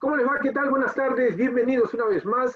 ¿Cómo les va? ¿Qué tal? Buenas tardes. Bienvenidos una vez más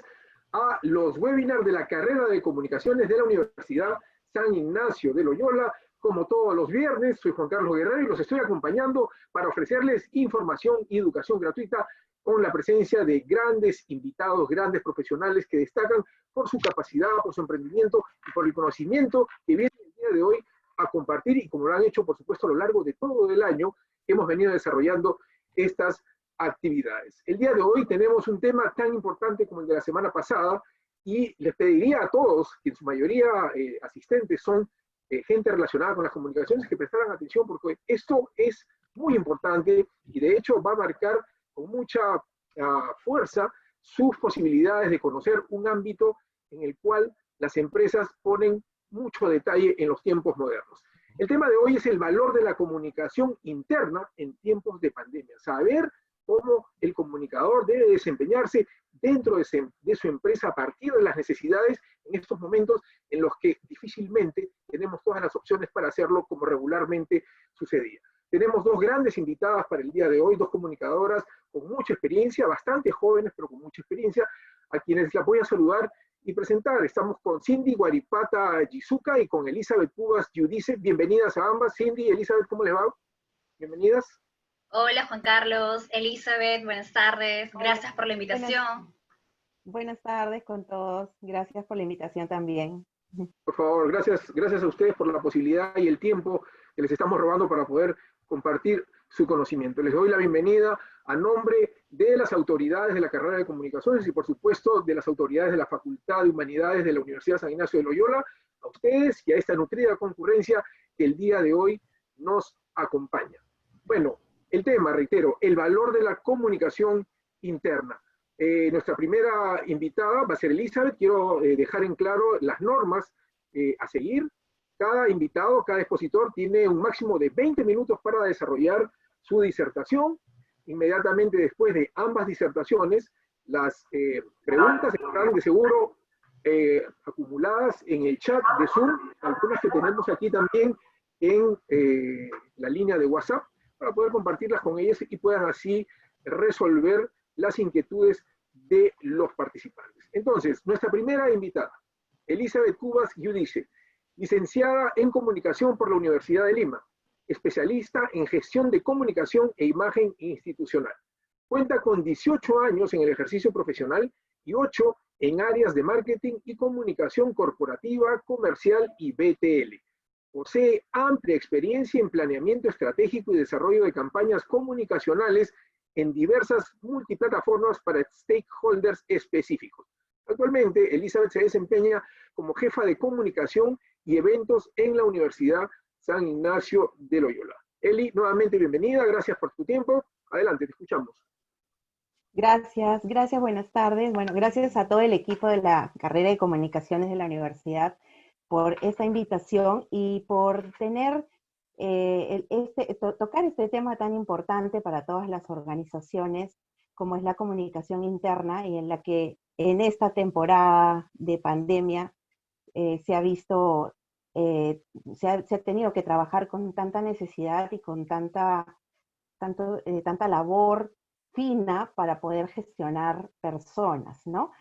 a los webinars de la carrera de comunicaciones de la Universidad San Ignacio de Loyola. Como todos los viernes, soy Juan Carlos Guerrero y los estoy acompañando para ofrecerles información y educación gratuita con la presencia de grandes invitados, grandes profesionales que destacan por su capacidad, por su emprendimiento y por el conocimiento que vienen el día de hoy a compartir, y como lo han hecho, por supuesto, a lo largo de todo el año, hemos venido desarrollando estas actividades. El día de hoy tenemos un tema tan importante como el de la semana pasada, y les pediría a todos, que en su mayoría asistentes son gente relacionada con las comunicaciones, que prestaran atención, porque esto es muy importante y de hecho va a marcar con mucha fuerza sus posibilidades de conocer un ámbito en el cual las empresas ponen mucho detalle en los tiempos modernos. El tema de hoy es el valor de la comunicación interna en tiempos de pandemia. Saber cómo el comunicador debe desempeñarse dentro de su empresa a partir de las necesidades en estos momentos en los que difícilmente tenemos todas las opciones para hacerlo como regularmente sucedía. Tenemos dos grandes invitadas para el día de hoy, dos comunicadoras con mucha experiencia, bastante jóvenes, pero con mucha experiencia, a quienes las voy a saludar y presentar. Estamos con Cindy Guaripata Gizuka y con Elizabeth Cubas Giudice. Bienvenidas a ambas. Cindy y Elizabeth, ¿cómo les va? Bienvenidas. Hola Juan Carlos, Elizabeth, buenas tardes, gracias por la invitación. Buenas tardes con todos, gracias por la invitación también. Por favor, gracias a ustedes por la posibilidad y el tiempo que les estamos robando para poder compartir su conocimiento. Les doy la bienvenida a nombre de las autoridades de la carrera de comunicaciones y por supuesto de las autoridades de la Facultad de Humanidades de la Universidad San Ignacio de Loyola, a ustedes y a esta nutrida concurrencia que el día de hoy nos acompaña. Bueno, el tema, reitero, el valor de la comunicación interna. Nuestra primera invitada va a ser Elizabeth. Quiero dejar en claro las normas a seguir. Cada invitado, cada expositor tiene un máximo de 20 minutos para desarrollar su disertación. Inmediatamente después de ambas disertaciones, las preguntas estarán de seguro acumuladas en el chat de Zoom, algunas que tenemos aquí también en la línea de WhatsApp, para poder compartirlas con ellos y puedan así resolver las inquietudes de los participantes. Entonces, nuestra primera invitada, Elizabeth Cubas Giudice, licenciada en Comunicación por la Universidad de Lima, especialista en Gestión de Comunicación e Imagen Institucional. Cuenta con 18 años en el ejercicio profesional y 8 en áreas de marketing y comunicación corporativa, comercial y BTL. Posee amplia experiencia en planeamiento estratégico y desarrollo de campañas comunicacionales en diversas multiplataformas para stakeholders específicos. Actualmente, Elizabeth se desempeña como jefa de comunicación y eventos en la Universidad San Ignacio de Loyola. Eli, nuevamente bienvenida, gracias por tu tiempo. Adelante, te escuchamos. Gracias, buenas tardes. Bueno, gracias a todo el equipo de la carrera de comunicaciones de la universidad por esta invitación y por tener tocar este tema tan importante para todas las organizaciones como es la comunicación interna, y en la que en esta temporada de pandemia se ha visto, se ha tenido que trabajar con tanta necesidad y con tanta labor fina para poder gestionar personas, ¿no?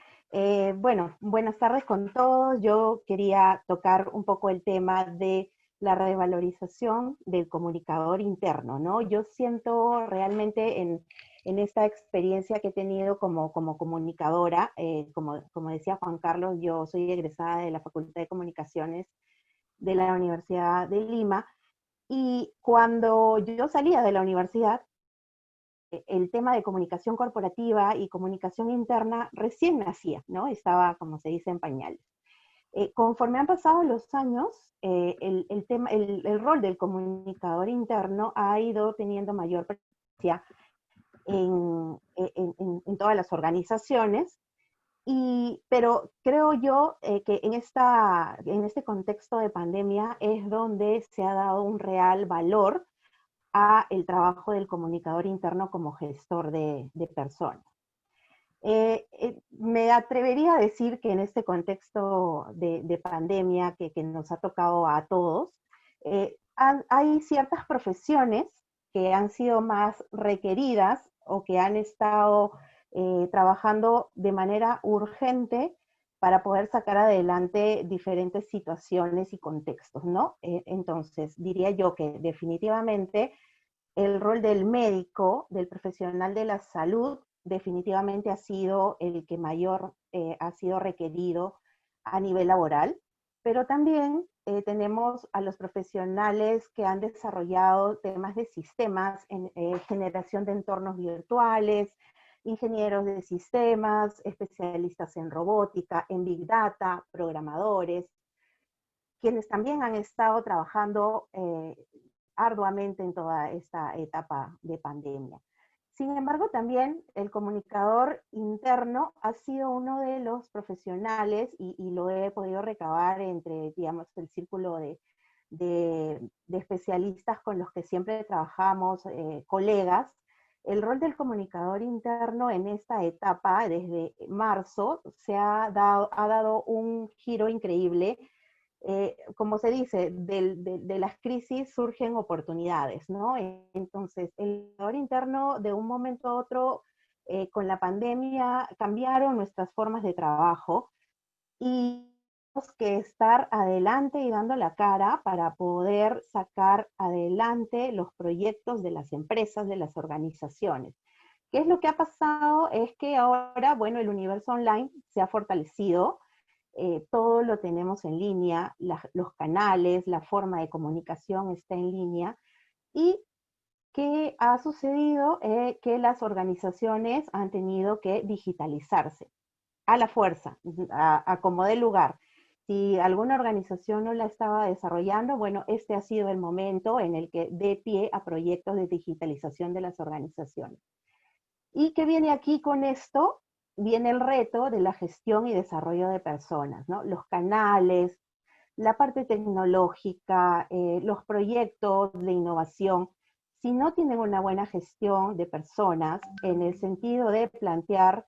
Bueno, buenas tardes con todos. Yo quería tocar un poco el tema de la revalorización del comunicador interno, ¿no? Yo siento realmente en esta experiencia que he tenido como comunicadora, como decía Juan Carlos, yo soy egresada de la Facultad de Comunicaciones de la Universidad de Lima, y cuando yo salía de la universidad, el tema de comunicación corporativa y comunicación interna recién nacía, ¿no? Estaba, como se dice, en pañales. Conforme han pasado los años, el rol del comunicador interno ha ido teniendo mayor presencia en todas las organizaciones, pero creo yo que en este contexto de pandemia es donde se ha dado un real valor a el trabajo del comunicador interno como gestor de personas. Me atrevería a decir que en este contexto de pandemia que nos ha tocado a todos, hay ciertas profesiones que han sido más requeridas o que han estado trabajando de manera urgente para poder sacar adelante diferentes situaciones y contextos, ¿no? Entonces, diría yo que definitivamente el rol del médico, del profesional de la salud, definitivamente ha sido el que mayor ha sido requerido a nivel laboral, pero también tenemos a los profesionales que han desarrollado temas de sistemas, en generación de entornos virtuales, ingenieros de sistemas, especialistas en robótica, en Big Data, programadores, quienes también han estado trabajando arduamente en toda esta etapa de pandemia. Sin embargo, también el comunicador interno ha sido uno de los profesionales, y lo he podido recabar entre, digamos, el círculo de especialistas con los que siempre trabajamos, colegas. El rol del comunicador interno en esta etapa, desde marzo, ha dado un giro increíble. Como se dice, de las crisis surgen oportunidades, ¿no? Entonces, el comunicador interno, de un momento a otro, con la pandemia, cambiaron nuestras formas de trabajo y tenemos que estar adelante y dando la cara para poder sacar adelante los proyectos de las empresas, de las organizaciones. ¿Qué es lo que ha pasado? Es que ahora, bueno, el universo online se ha fortalecido, todo lo tenemos en línea, los canales, la forma de comunicación está en línea. ¿Y qué ha sucedido? Que las organizaciones han tenido que digitalizarse a la fuerza, a como dé lugar. Si alguna organización no la estaba desarrollando, bueno, este ha sido el momento en el que dé pie a proyectos de digitalización de las organizaciones. ¿Y qué viene aquí con esto? Viene el reto de la gestión y desarrollo de personas, ¿no? Los canales, la parte tecnológica, los proyectos de innovación. Si no tienen una buena gestión de personas, en el sentido de plantear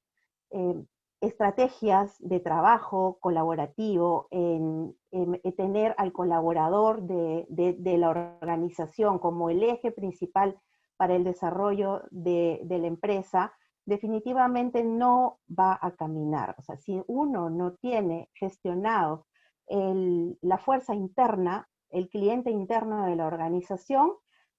estrategias de trabajo colaborativo, en tener al colaborador de la organización como el eje principal para el desarrollo de la empresa, definitivamente no va a caminar. O sea, si uno no tiene gestionado la fuerza interna, el cliente interno de la organización,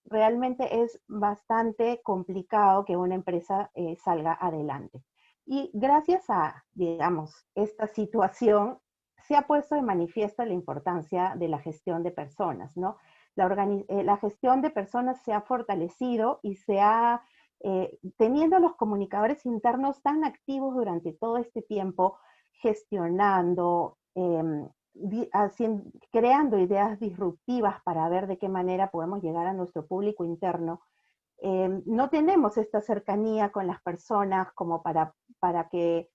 realmente es bastante complicado que una empresa salga adelante. Y gracias a, digamos, esta situación, se ha puesto de manifiesto la importancia de la gestión de personas, ¿no? La gestión de personas se ha fortalecido y teniendo los comunicadores internos tan activos durante todo este tiempo, gestionando, creando ideas disruptivas para ver de qué manera podemos llegar a nuestro público interno. No tenemos esta cercanía con las personas como para que,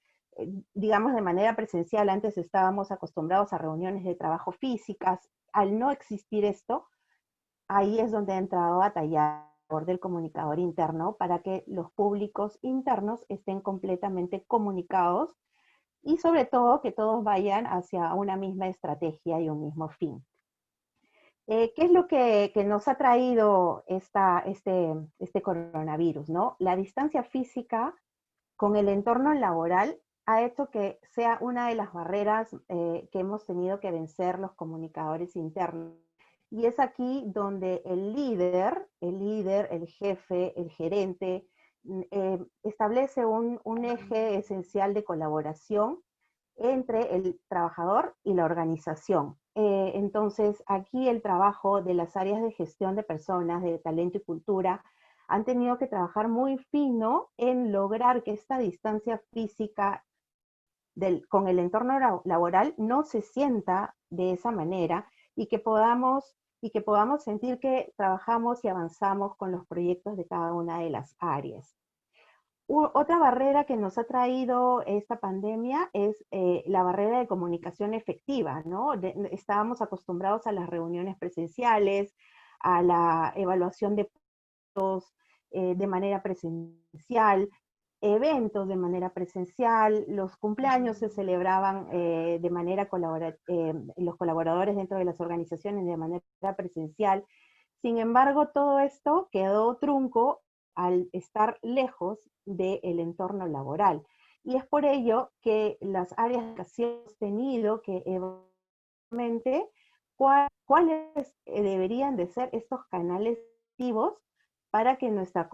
digamos, de manera presencial. Antes estábamos acostumbrados a reuniones de trabajo físicas. Al no existir esto, ahí es donde ha entrado a tallar del comunicador interno para que los públicos internos estén completamente comunicados y sobre todo que todos vayan hacia una misma estrategia y un mismo fin. ¿Qué es lo que nos ha traído este coronavirus, ¿no? La distancia física con el entorno laboral ha hecho que sea una de las barreras que hemos tenido que vencer los comunicadores internos. Y es aquí donde el líder, el jefe, el gerente, establece un eje esencial de colaboración entre el trabajador y la organización. Entonces, aquí el trabajo de las áreas de gestión de personas, de talento y cultura, han tenido que trabajar muy fino en lograr que esta distancia física con el entorno laboral no se sienta de esa manera y que podamos sentir que trabajamos y avanzamos con los proyectos de cada una de las áreas. Otra barrera que nos ha traído esta pandemia es la barrera de comunicación efectiva, ¿no? Estábamos acostumbrados a las reuniones presenciales, a la evaluación de proyectos de manera presencial, eventos de manera presencial, los cumpleaños se celebraban de manera los colaboradores dentro de las organizaciones de manera presencial. Sin embargo, todo esto quedó trunco al estar lejos del entorno laboral. Y es por ello que las áreas de educación hemos tenido que evaluar cuáles deberían de ser estos canales activos para que nuestra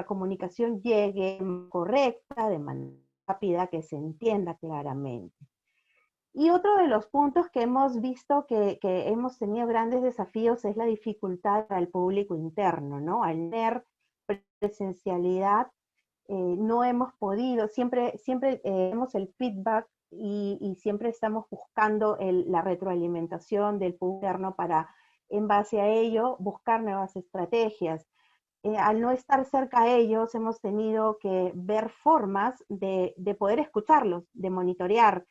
comunicación llegue correcta, de manera rápida, que se entienda claramente. Y otro de los puntos que hemos visto que hemos tenido grandes desafíos es la dificultad al público interno, ¿no? Al tener presencialidad, no hemos podido, siempre tenemos el feedback y siempre estamos buscando la retroalimentación del público interno para, en base a ello, buscar nuevas estrategias. Al no estar cerca a ellos, hemos tenido que ver formas de poder escucharlos, de monitorear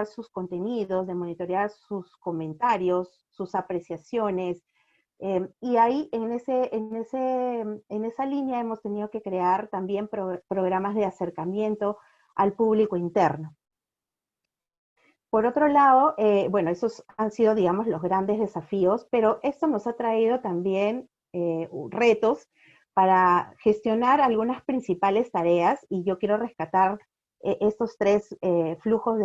sus contenidos, de monitorear sus comentarios, sus apreciaciones. Y ahí, en esa línea, hemos tenido que crear también programas de acercamiento al público interno. Por otro lado, bueno, esos han sido, digamos, los grandes desafíos, pero esto nos ha traído también retos para gestionar algunas principales tareas, y yo quiero rescatar estos tres flujos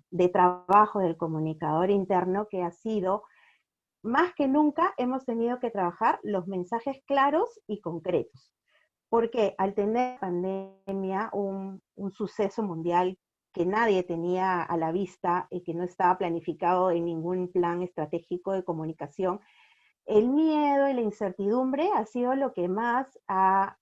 de trabajo del comunicador interno, que ha sido, más que nunca, hemos tenido que trabajar los mensajes claros y concretos. Porque al tener pandemia, un suceso mundial que nadie tenía a la vista y que no estaba planificado en ningún plan estratégico de comunicación, el miedo y la incertidumbre ha sido lo que más ha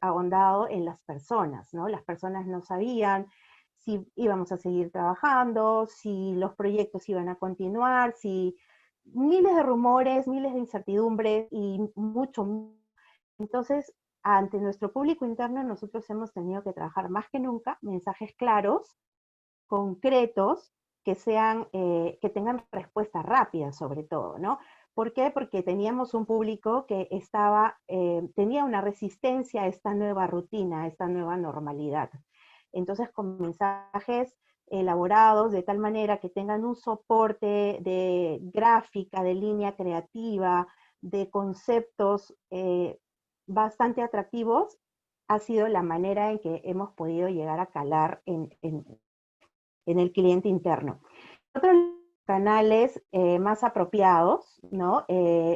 ahondado en las personas, ¿no? Las personas no sabían si íbamos a seguir trabajando, si los proyectos iban a continuar, si miles de rumores, miles de incertidumbres y mucho. Entonces, ante nuestro público interno, nosotros hemos tenido que trabajar más que nunca mensajes claros, concretos, que tengan respuesta rápida, sobre todo, ¿no? ¿Por qué? Porque teníamos un público que tenía una resistencia a esta nueva rutina, a esta nueva normalidad. Entonces, con mensajes elaborados de tal manera que tengan un soporte de gráfica, de línea creativa, de conceptos bastante atractivos, ha sido la manera en que hemos podido llegar a calar en el cliente interno. Otros canales más apropiados, ¿no?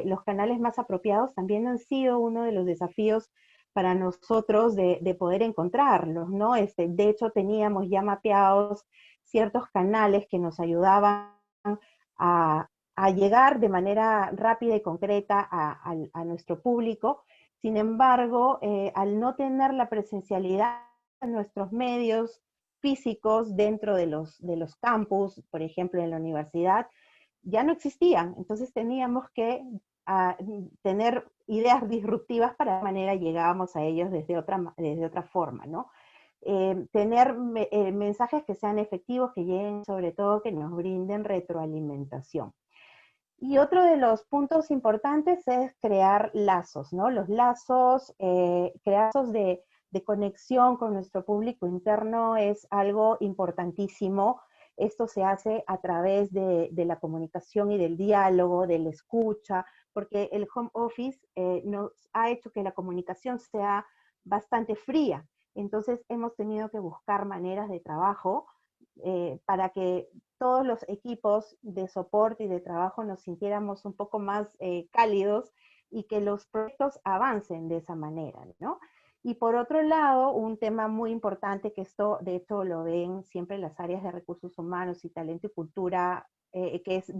Los canales más apropiados también han sido uno de los desafíos para nosotros de poder encontrarlos, ¿no? De hecho, teníamos ya mapeados ciertos canales que nos ayudaban a llegar de manera rápida y concreta a nuestro público. Sin embargo, al no tener la presencialidad en nuestros medios físicos dentro de los campus, por ejemplo en la universidad, ya no existían. Entonces teníamos que tener ideas disruptivas para de manera llegábamos a ellos desde otra forma, ¿no? Tener mensajes que sean efectivos, que lleguen, sobre todo que nos brinden retroalimentación. Y otro de los puntos importantes es crear lazos, ¿no? Los lazos, crear lazos de conexión con nuestro público interno es algo importantísimo. Esto se hace a través de la comunicación y del diálogo, de la escucha, porque el home office nos ha hecho que la comunicación sea bastante fría. Entonces hemos tenido que buscar maneras de trabajo para que todos los equipos de soporte y de trabajo nos sintiéramos un poco más cálidos y que los proyectos avancen de esa manera, ¿no? Y por otro lado, un tema muy importante, que esto de hecho lo ven siempre las áreas de recursos humanos y talento y cultura, que es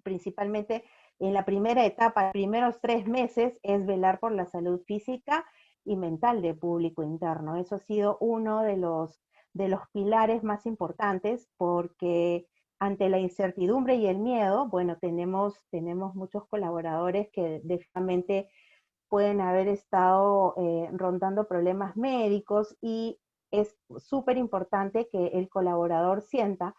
principalmente en la primera etapa, los primeros 3 meses, es velar por la salud física y mental del público interno. Eso ha sido uno de los pilares más importantes, porque ante la incertidumbre y el miedo, bueno, tenemos muchos colaboradores que definitivamente pueden haber estado rondando problemas médicos, y es súper importante que el colaborador sienta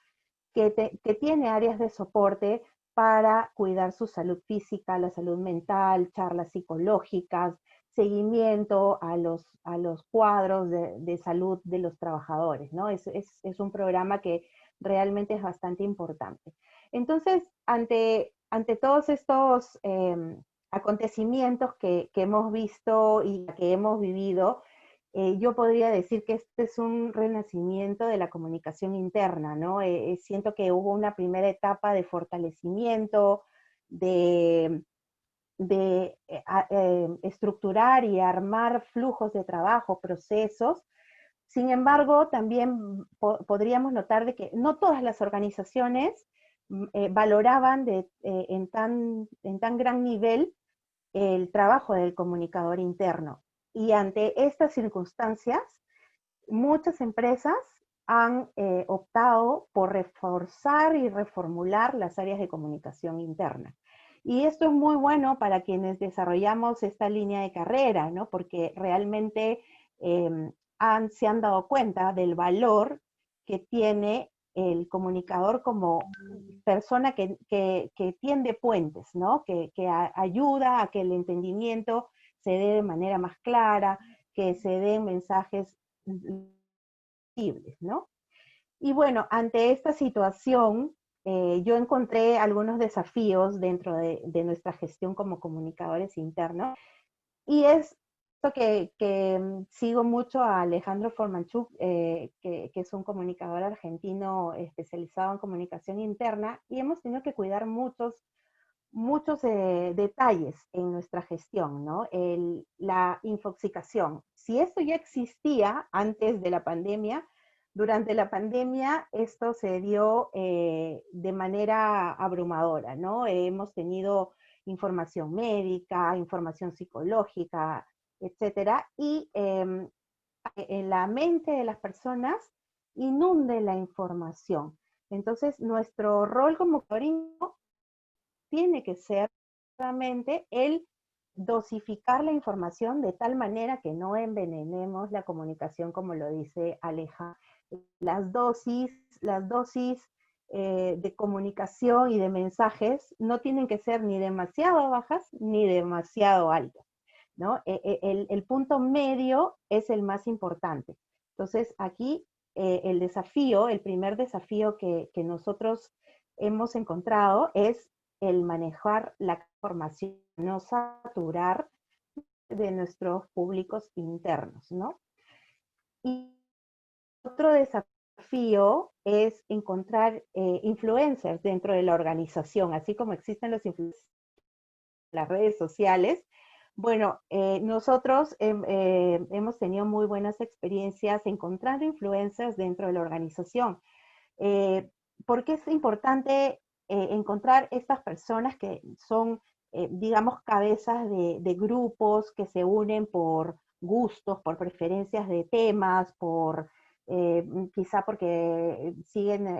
que tiene áreas de soporte para cuidar su salud física, la salud mental, charlas psicológicas, seguimiento a los cuadros de salud de los trabajadores, ¿no? Es un programa que realmente es bastante importante. Entonces, ante todos estos acontecimientos que hemos visto y que hemos vivido, yo podría decir que este es un renacimiento de la comunicación interna, ¿no? Siento que hubo una primera etapa de fortalecimiento, de, estructurar y armar flujos de trabajo, procesos. Sin embargo, también podríamos notar de que no todas las organizaciones valoraban en tan gran nivel el trabajo del comunicador interno. Y ante estas circunstancias, muchas empresas han optado por reforzar y reformular las áreas de comunicación interna. Y esto es muy bueno para quienes desarrollamos esta línea de carrera, ¿no? Porque realmente se han dado cuenta del valor que tiene el comunicador como persona que tiende puentes, ¿no? Que ayuda a que el entendimiento se dé de manera más clara, que se den mensajes visibles, ¿no? Y bueno, ante esta situación, yo encontré algunos desafíos dentro de nuestra gestión como comunicadores internos, y es esto que sigo mucho a Alejandro Formanchuk, que es un comunicador argentino especializado en comunicación interna, y hemos tenido que cuidar muchos detalles en nuestra gestión, ¿no? La infoxicación. Si esto ya existía antes de la pandemia, durante la pandemia esto se dio de manera abrumadora, ¿no? Hemos tenido información médica, información psicológica, etcétera, y en la mente de las personas inunde la información. Entonces, nuestro rol como comunicador tiene que ser realmente el dosificar la información de tal manera que no envenenemos la comunicación, como lo dice Aleja. Las dosis de comunicación y de mensajes no tienen que ser ni demasiado bajas ni demasiado altas, ¿no? El punto medio es el más importante. Entonces, aquí el primer desafío que nosotros hemos encontrado es el manejar la información, no saturar de nuestros públicos internos, ¿no? Y otro desafío es encontrar influencers dentro de la organización, así como existen los influencers en las redes sociales. Bueno, nosotros hemos tenido muy buenas experiencias encontrando influencers dentro de la organización. ¿Por qué es importante encontrar estas personas que son, digamos, cabezas de grupos que se unen por gustos, por preferencias de temas, quizá porque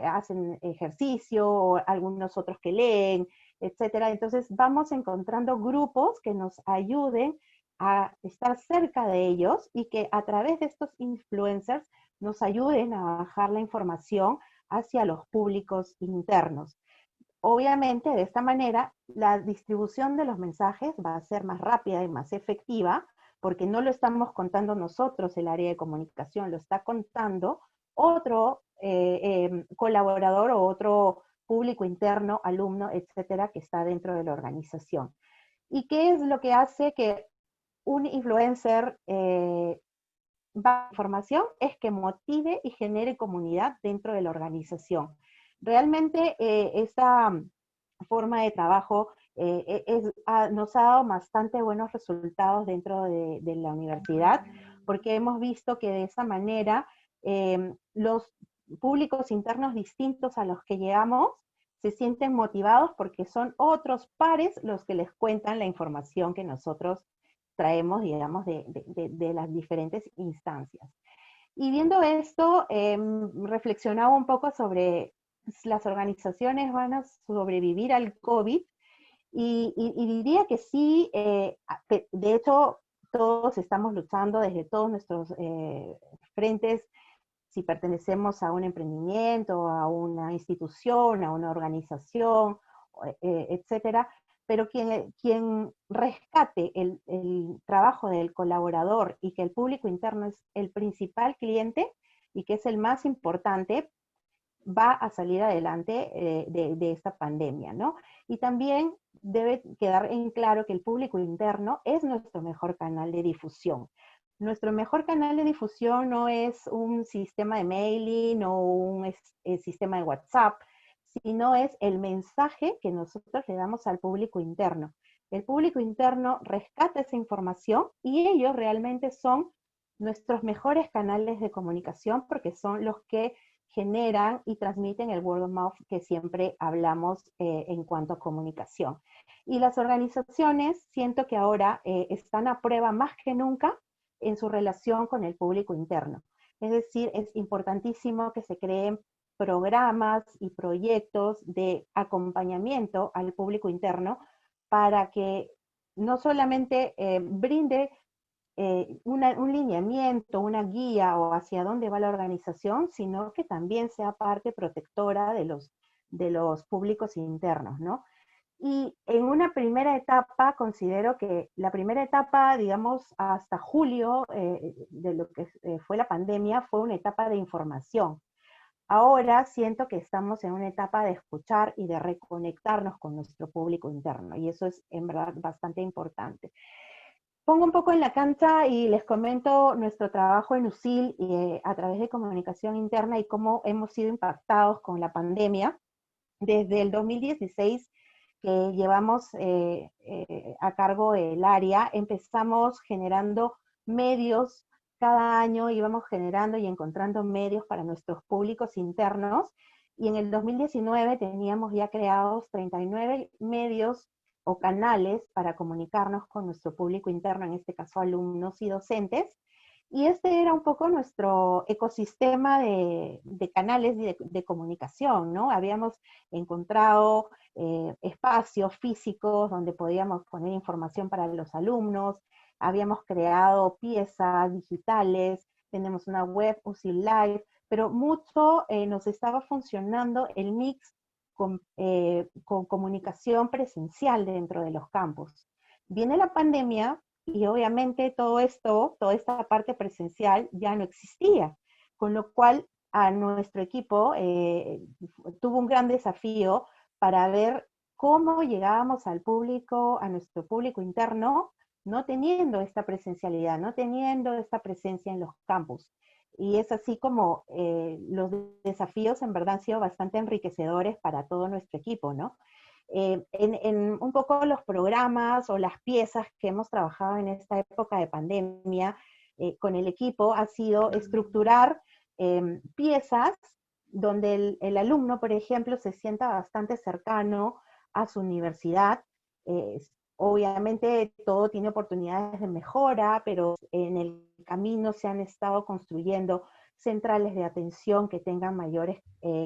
hacen ejercicio, o algunos otros que leen, etcétera? Entonces vamos encontrando grupos que nos ayuden a estar cerca de ellos y que a través de estos influencers nos ayuden a bajar la información hacia los públicos internos. Obviamente, de esta manera, la distribución de los mensajes va a ser más rápida y más efectiva, porque no lo estamos contando nosotros, el área de comunicación, lo está contando otro colaborador o otro público interno, alumno, etcétera, que está dentro de la organización. ¿Y qué es lo que hace que un influencer información? Es que motive y genere comunidad dentro de la organización. Realmente esta forma de trabajo nos ha dado bastante buenos resultados dentro de la universidad, porque hemos visto que de esa manera los públicos internos distintos a los que llegamos se sienten motivados porque son otros pares los que les cuentan la información que nosotros traemos, digamos, de las diferentes instancias. Y viendo esto, reflexionaba un poco sobre las organizaciones van a sobrevivir al COVID, y diría que sí, de hecho, todos estamos luchando desde todos nuestros frentes, si pertenecemos a un emprendimiento, a una institución, a una organización, etcétera, pero quien rescate el trabajo del colaborador y que el público interno es el principal cliente y que es el más importante, va a salir adelante de esta pandemia, ¿no? Y también debe quedar en claro que el público interno es nuestro mejor canal de difusión. Nuestro mejor canal de difusión no es un sistema de mailing o un sistema de WhatsApp, sino es el mensaje que nosotros le damos al público interno. El público interno rescata esa información y ellos realmente son nuestros mejores canales de comunicación porque son los que generan y transmiten el word of mouth que siempre hablamos en cuanto a comunicación. Y las organizaciones siento que ahora están a prueba más que nunca en su relación con el público interno. Es decir, es importantísimo que se creen programas y proyectos de acompañamiento al público interno para que no solamente brinde un lineamiento, una guía o hacia dónde va la organización, sino que también sea parte protectora de los públicos internos, ¿no? Y en una primera etapa, considero que la primera etapa, digamos, hasta julio de lo que fue la pandemia, fue una etapa de información. Ahora siento que estamos en una etapa de escuchar y de reconectarnos con nuestro público interno, y eso es en verdad bastante importante. Pongo un poco en la cancha y les comento nuestro trabajo en USIL a través de comunicación interna y cómo hemos sido impactados con la pandemia. Desde el 2016 que llevamos a cargo el área, empezamos generando medios, cada año íbamos generando y encontrando medios para nuestros públicos internos, y en el 2019 teníamos ya creados 39 medios o canales para comunicarnos con nuestro público interno, en este caso alumnos y docentes, y este era un poco nuestro ecosistema de canales de comunicación, ¿no? Habíamos encontrado espacios físicos donde podíamos poner información para los alumnos, habíamos creado piezas digitales, tenemos una web, UCI Live, pero mucho nos estaba funcionando el mix con comunicación presencial dentro de los campus. Viene la pandemia y obviamente todo esto, toda esta parte presencial ya no existía, con lo cual a nuestro equipo tuvo un gran desafío para ver cómo llegábamos al público, a nuestro público interno, no teniendo esta presencialidad, no teniendo esta presencia en los campus. Y es así como los desafíos en verdad han sido bastante enriquecedores para todo nuestro equipo, ¿no? En un poco los programas o las piezas que hemos trabajado en esta época de pandemia con el equipo ha sido estructurar piezas donde el alumno, por ejemplo, se sienta bastante cercano a su universidad. Obviamente todo tiene oportunidades de mejora, pero en el camino se han estado construyendo centrales de atención que tengan mayores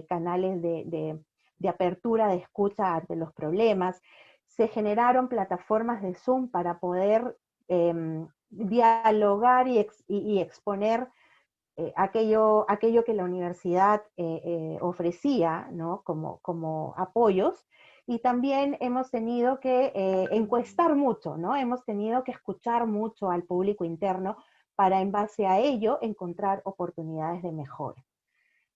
canales de apertura, de escucha ante los problemas. Se generaron plataformas de Zoom para poder dialogar y exponer aquello que la universidad ofrecía, ¿no? como apoyos. Y también hemos tenido que encuestar mucho, ¿no? Hemos tenido que escuchar mucho al público interno para en base a ello encontrar oportunidades de mejora.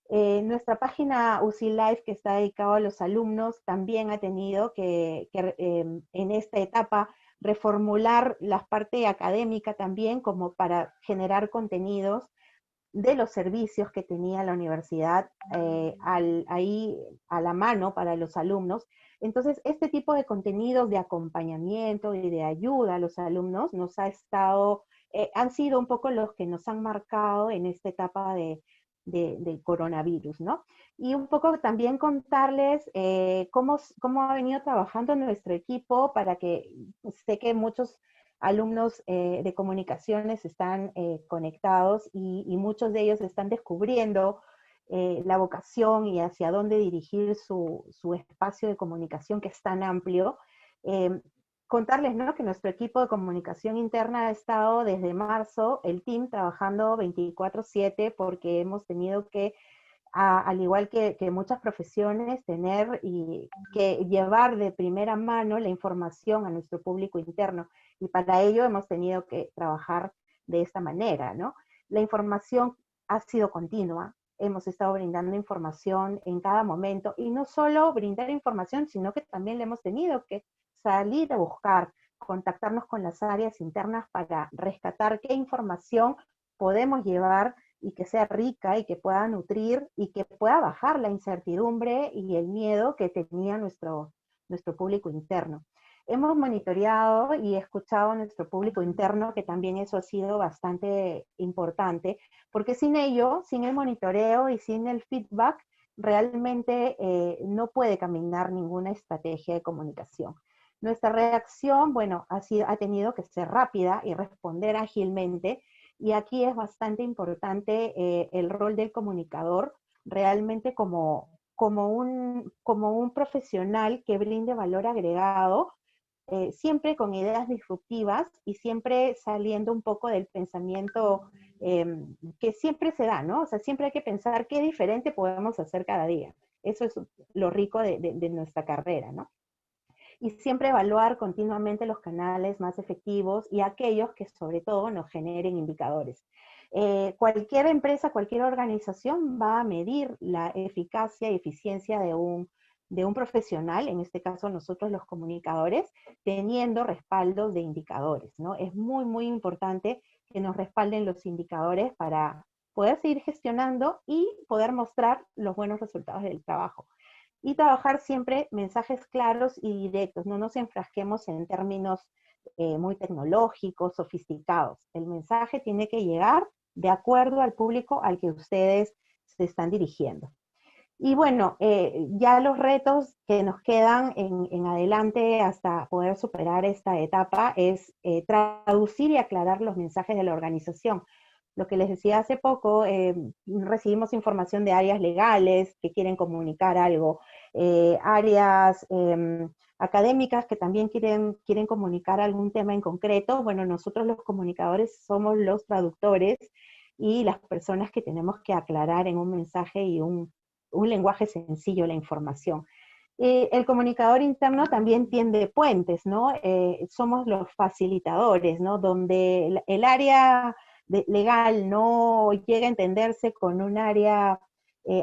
Nuestra página UCI Live, que está dedicada a los alumnos, también ha tenido que en esta etapa reformular la parte académica también, como para generar contenidos de los servicios que tenía la universidad ahí a la mano para los alumnos. Entonces, este tipo de contenidos de acompañamiento y de ayuda a los alumnos nos ha estado, han sido un poco los que nos han marcado en esta etapa del coronavirus, ¿no? Y un poco también contarles cómo ha venido trabajando nuestro equipo para que, sé que muchos alumnos de comunicaciones están conectados y muchos de ellos están descubriendo la vocación y hacia dónde dirigir su espacio de comunicación que es tan amplio. Contarles, ¿no?, que nuestro equipo de comunicación interna ha estado desde marzo, el team, trabajando 24/7 porque hemos tenido que, al igual que muchas profesiones, tener y que llevar de primera mano la información a nuestro público interno. Y para ello hemos tenido que trabajar de esta manera, ¿no? La información ha sido continua. hemos estado brindando información en cada momento, y no solo brindar información, sino que también le hemos tenido que salir a buscar, contactarnos con las áreas internas para rescatar qué información podemos llevar y que sea rica y que pueda nutrir y que pueda bajar la incertidumbre y el miedo que tenía nuestro público interno. Hemos monitoreado y escuchado a nuestro público interno, que también eso ha sido bastante importante, porque sin ello, sin el monitoreo y sin el feedback, realmente no puede caminar ninguna estrategia de comunicación. Nuestra reacción, bueno, ha tenido que ser rápida y responder ágilmente, y aquí es bastante importante el rol del comunicador, realmente como un profesional que brinde valor agregado, siempre con ideas disruptivas y siempre saliendo un poco del pensamiento que siempre se da, ¿no? O sea, siempre hay que pensar qué diferente podemos hacer cada día. Eso es lo rico de nuestra carrera, ¿no? Y siempre evaluar continuamente los canales más efectivos y aquellos que sobre todo nos generen indicadores. Cualquier empresa, cualquier organización va a medir la eficacia y eficiencia de un profesional, en este caso nosotros los comunicadores, teniendo respaldos de indicadores, ¿no? Es muy, muy importante que nos respalden los indicadores para poder seguir gestionando y poder mostrar los buenos resultados del trabajo. Y trabajar siempre mensajes claros y directos, no nos enfrasquemos en términos muy tecnológicos, sofisticados. El mensaje tiene que llegar de acuerdo al público al que ustedes se están dirigiendo. Y bueno, ya los retos que nos quedan en adelante hasta poder superar esta etapa es traducir y aclarar los mensajes de la organización. Lo que les decía hace poco, recibimos información de áreas legales que quieren comunicar algo, áreas académicas que también quieren comunicar algún tema en concreto. Bueno, nosotros los comunicadores somos los traductores y las personas que tenemos que aclarar en un mensaje y un lenguaje sencillo la información. El comunicador interno también tiende puentes, ¿no? Somos los facilitadores, ¿no? Donde el área legal no llega a entenderse con un área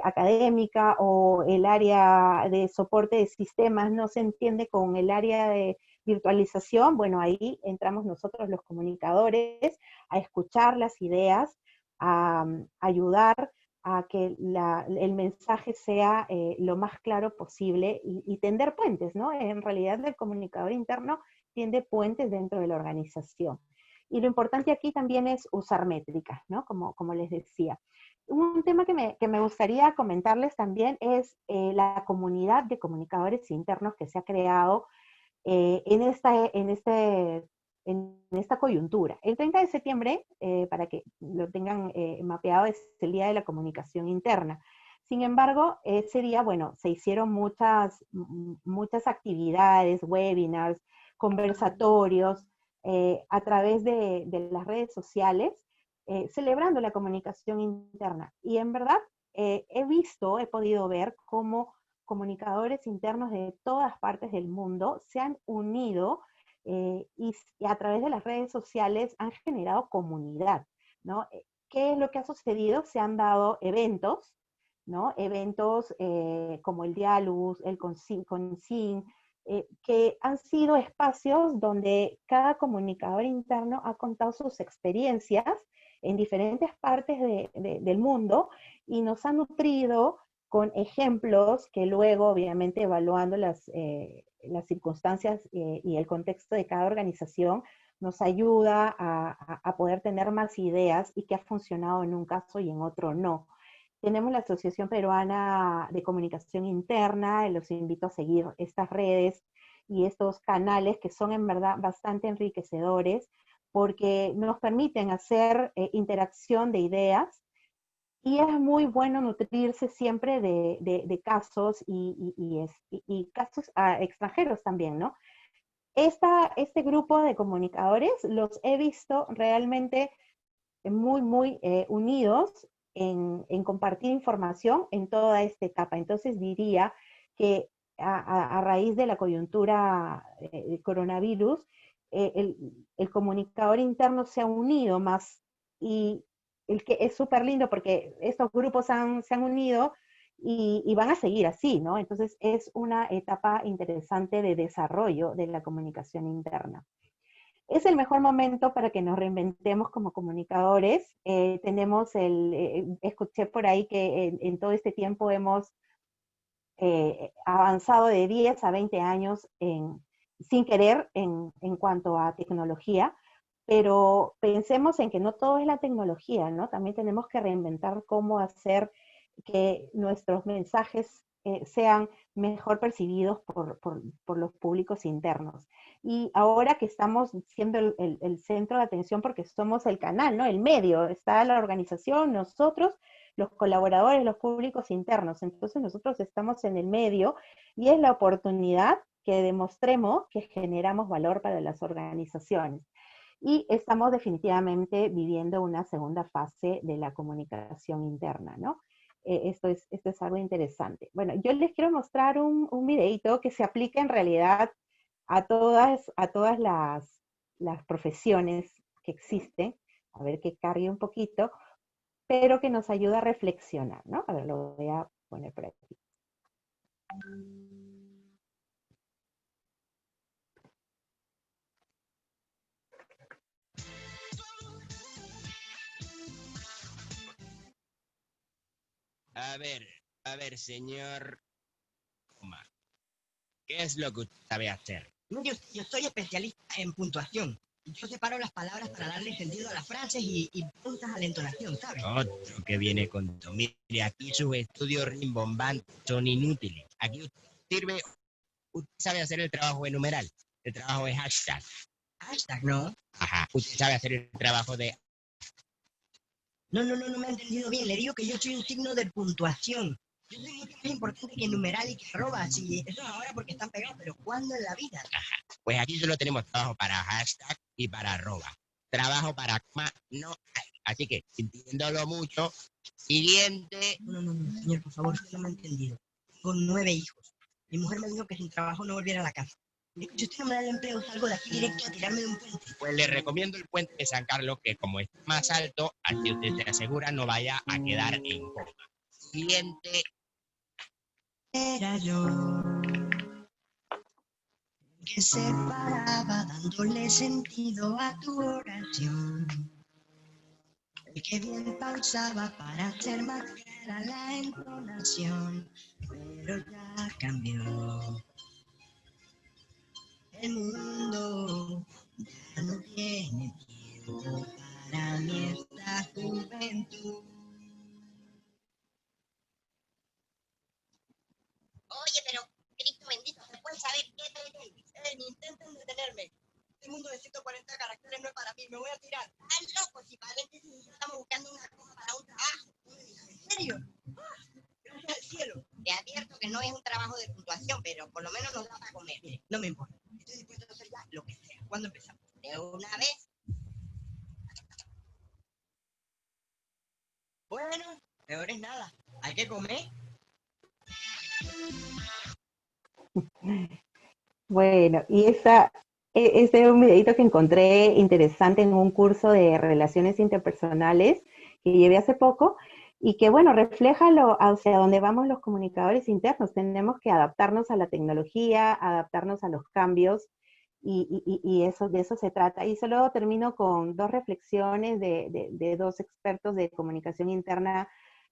académica, o el área de soporte de sistemas no se entiende con el área de virtualización. Bueno, ahí entramos nosotros los comunicadores a escuchar las ideas, a ayudar a que el mensaje sea lo más claro posible y tender puentes, ¿no? En realidad el comunicador interno tiende puentes dentro de la organización. Y lo importante aquí también es usar métricas, ¿no? Como les decía. Un tema que me gustaría comentarles también es la comunidad de comunicadores internos que se ha creado en esta coyuntura. El 30 de septiembre, para que lo tengan mapeado, es el Día de la Comunicación Interna. Sin embargo, ese día, bueno, se hicieron muchas actividades, webinars, conversatorios, a través de las redes sociales, celebrando la comunicación interna. Y en verdad, he podido ver cómo comunicadores internos de todas partes del mundo se han unido y a través de las redes sociales han generado comunidad, ¿no? ¿Qué es lo que ha sucedido? Se han dado eventos, ¿no? Eventos como el Dialux, el Concin, que han sido espacios donde cada comunicador interno ha contado sus experiencias en diferentes partes del mundo y nos ha nutrido con ejemplos que luego, obviamente, evaluando las circunstancias y el contexto de cada organización, nos ayuda a poder tener más ideas y qué ha funcionado en un caso y en otro no. Tenemos la Asociación Peruana de Comunicación Interna, y los invito a seguir estas redes y estos canales que son en verdad bastante enriquecedores, porque nos permiten hacer interacción de ideas, y es muy bueno nutrirse siempre de casos y casos extranjeros también, ¿no? Este grupo de comunicadores los he visto realmente muy, muy unidos en compartir información en toda esta etapa. Entonces diría que a raíz de la coyuntura de coronavirus, el comunicador interno se ha unido más, y el que es súper lindo porque estos grupos se han unido y van a seguir así, ¿no? Entonces es una etapa interesante de desarrollo de la comunicación interna. Es el mejor momento para que nos reinventemos como comunicadores. Escuché por ahí que en todo este tiempo hemos avanzado de 10 a 20 años sin querer en cuanto a tecnología, pero pensemos en que no todo es la tecnología, ¿no? También tenemos que reinventar cómo hacer que nuestros mensajes sean mejor percibidos por los públicos internos. Y ahora que estamos siendo el centro de atención porque somos el canal, ¿no? El medio, está la organización, nosotros, los colaboradores, los públicos internos. Entonces nosotros estamos en el medio y es la oportunidad que demostremos que generamos valor para las organizaciones. Y estamos definitivamente viviendo una segunda fase de la comunicación interna, ¿no? Esto es algo interesante. Bueno, yo les quiero mostrar un videito que se aplica en realidad a todas las profesiones que existen. A ver que cargue un poquito, pero que nos ayuda a reflexionar, ¿no? A ver, lo voy a poner por aquí. A ver, señor Omar, ¿qué es lo que usted sabe hacer? Yo soy especialista en puntuación. Yo separo las palabras para darle sentido a las frases y puntas a la entonación, ¿sabes? Otro que viene con todo. Mire, aquí sus estudios rimbombantes son inútiles. Aquí usted sirve, usted sabe hacer el trabajo de numeral, el trabajo de hashtag. Hashtag, ¿no? Ajá, usted sabe hacer el trabajo de... No me ha entendido bien. Le digo que yo soy un signo de puntuación. Yo soy mucho más importante que numeral y que arroba. Sí, eso es ahora porque están pegados, pero ¿cuándo en la vida? Ajá, pues aquí solo tenemos trabajo para hashtag y para arroba. Trabajo para coma no hay. Así que, sintiéndolo mucho, siguiente. No, señor, por favor, usted no me ha entendido. Tengo 9 hijos. Mi mujer me dijo que sin trabajo no volviera a la casa. Si usted no me da el empleo, salgo de aquí directo a tirarme de un puente. Pues le recomiendo el puente de San Carlos, que como es más alto, así usted se asegura no vaya a quedar en coma. Siguiente. Era yo que se paraba dándole sentido a tu oración. El que bien pausaba para hacer más clara la entonación, pero ya cambió. El mundo ya no tiene tiempo para mí esta juventud. Oye, pero Cristo bendito, ¿se puede saber qué pretende? Ni intenten detenerme. Este mundo de 140 caracteres no es para mí, me voy a tirar. ¡Están locos! Si para 25 estamos buscando una cosa para un trabajo. ¿En serio? Gracias al cielo. Te advierto que no es un trabajo de puntuación, pero por lo menos nos da para comer. Mire, no me importa. Estoy dispuesto a hacer ya lo que sea. ¿Cuándo empezamos? De una vez. Bueno, peor es nada. Hay que comer. Bueno, y este es un videito que encontré interesante en un curso de relaciones interpersonales que llevé hace poco y que, bueno, refleja hacia dónde vamos los comunicadores internos. Tenemos que adaptarnos a la tecnología, adaptarnos a los cambios y de eso se trata. Y solo termino con dos reflexiones de dos expertos de comunicación interna,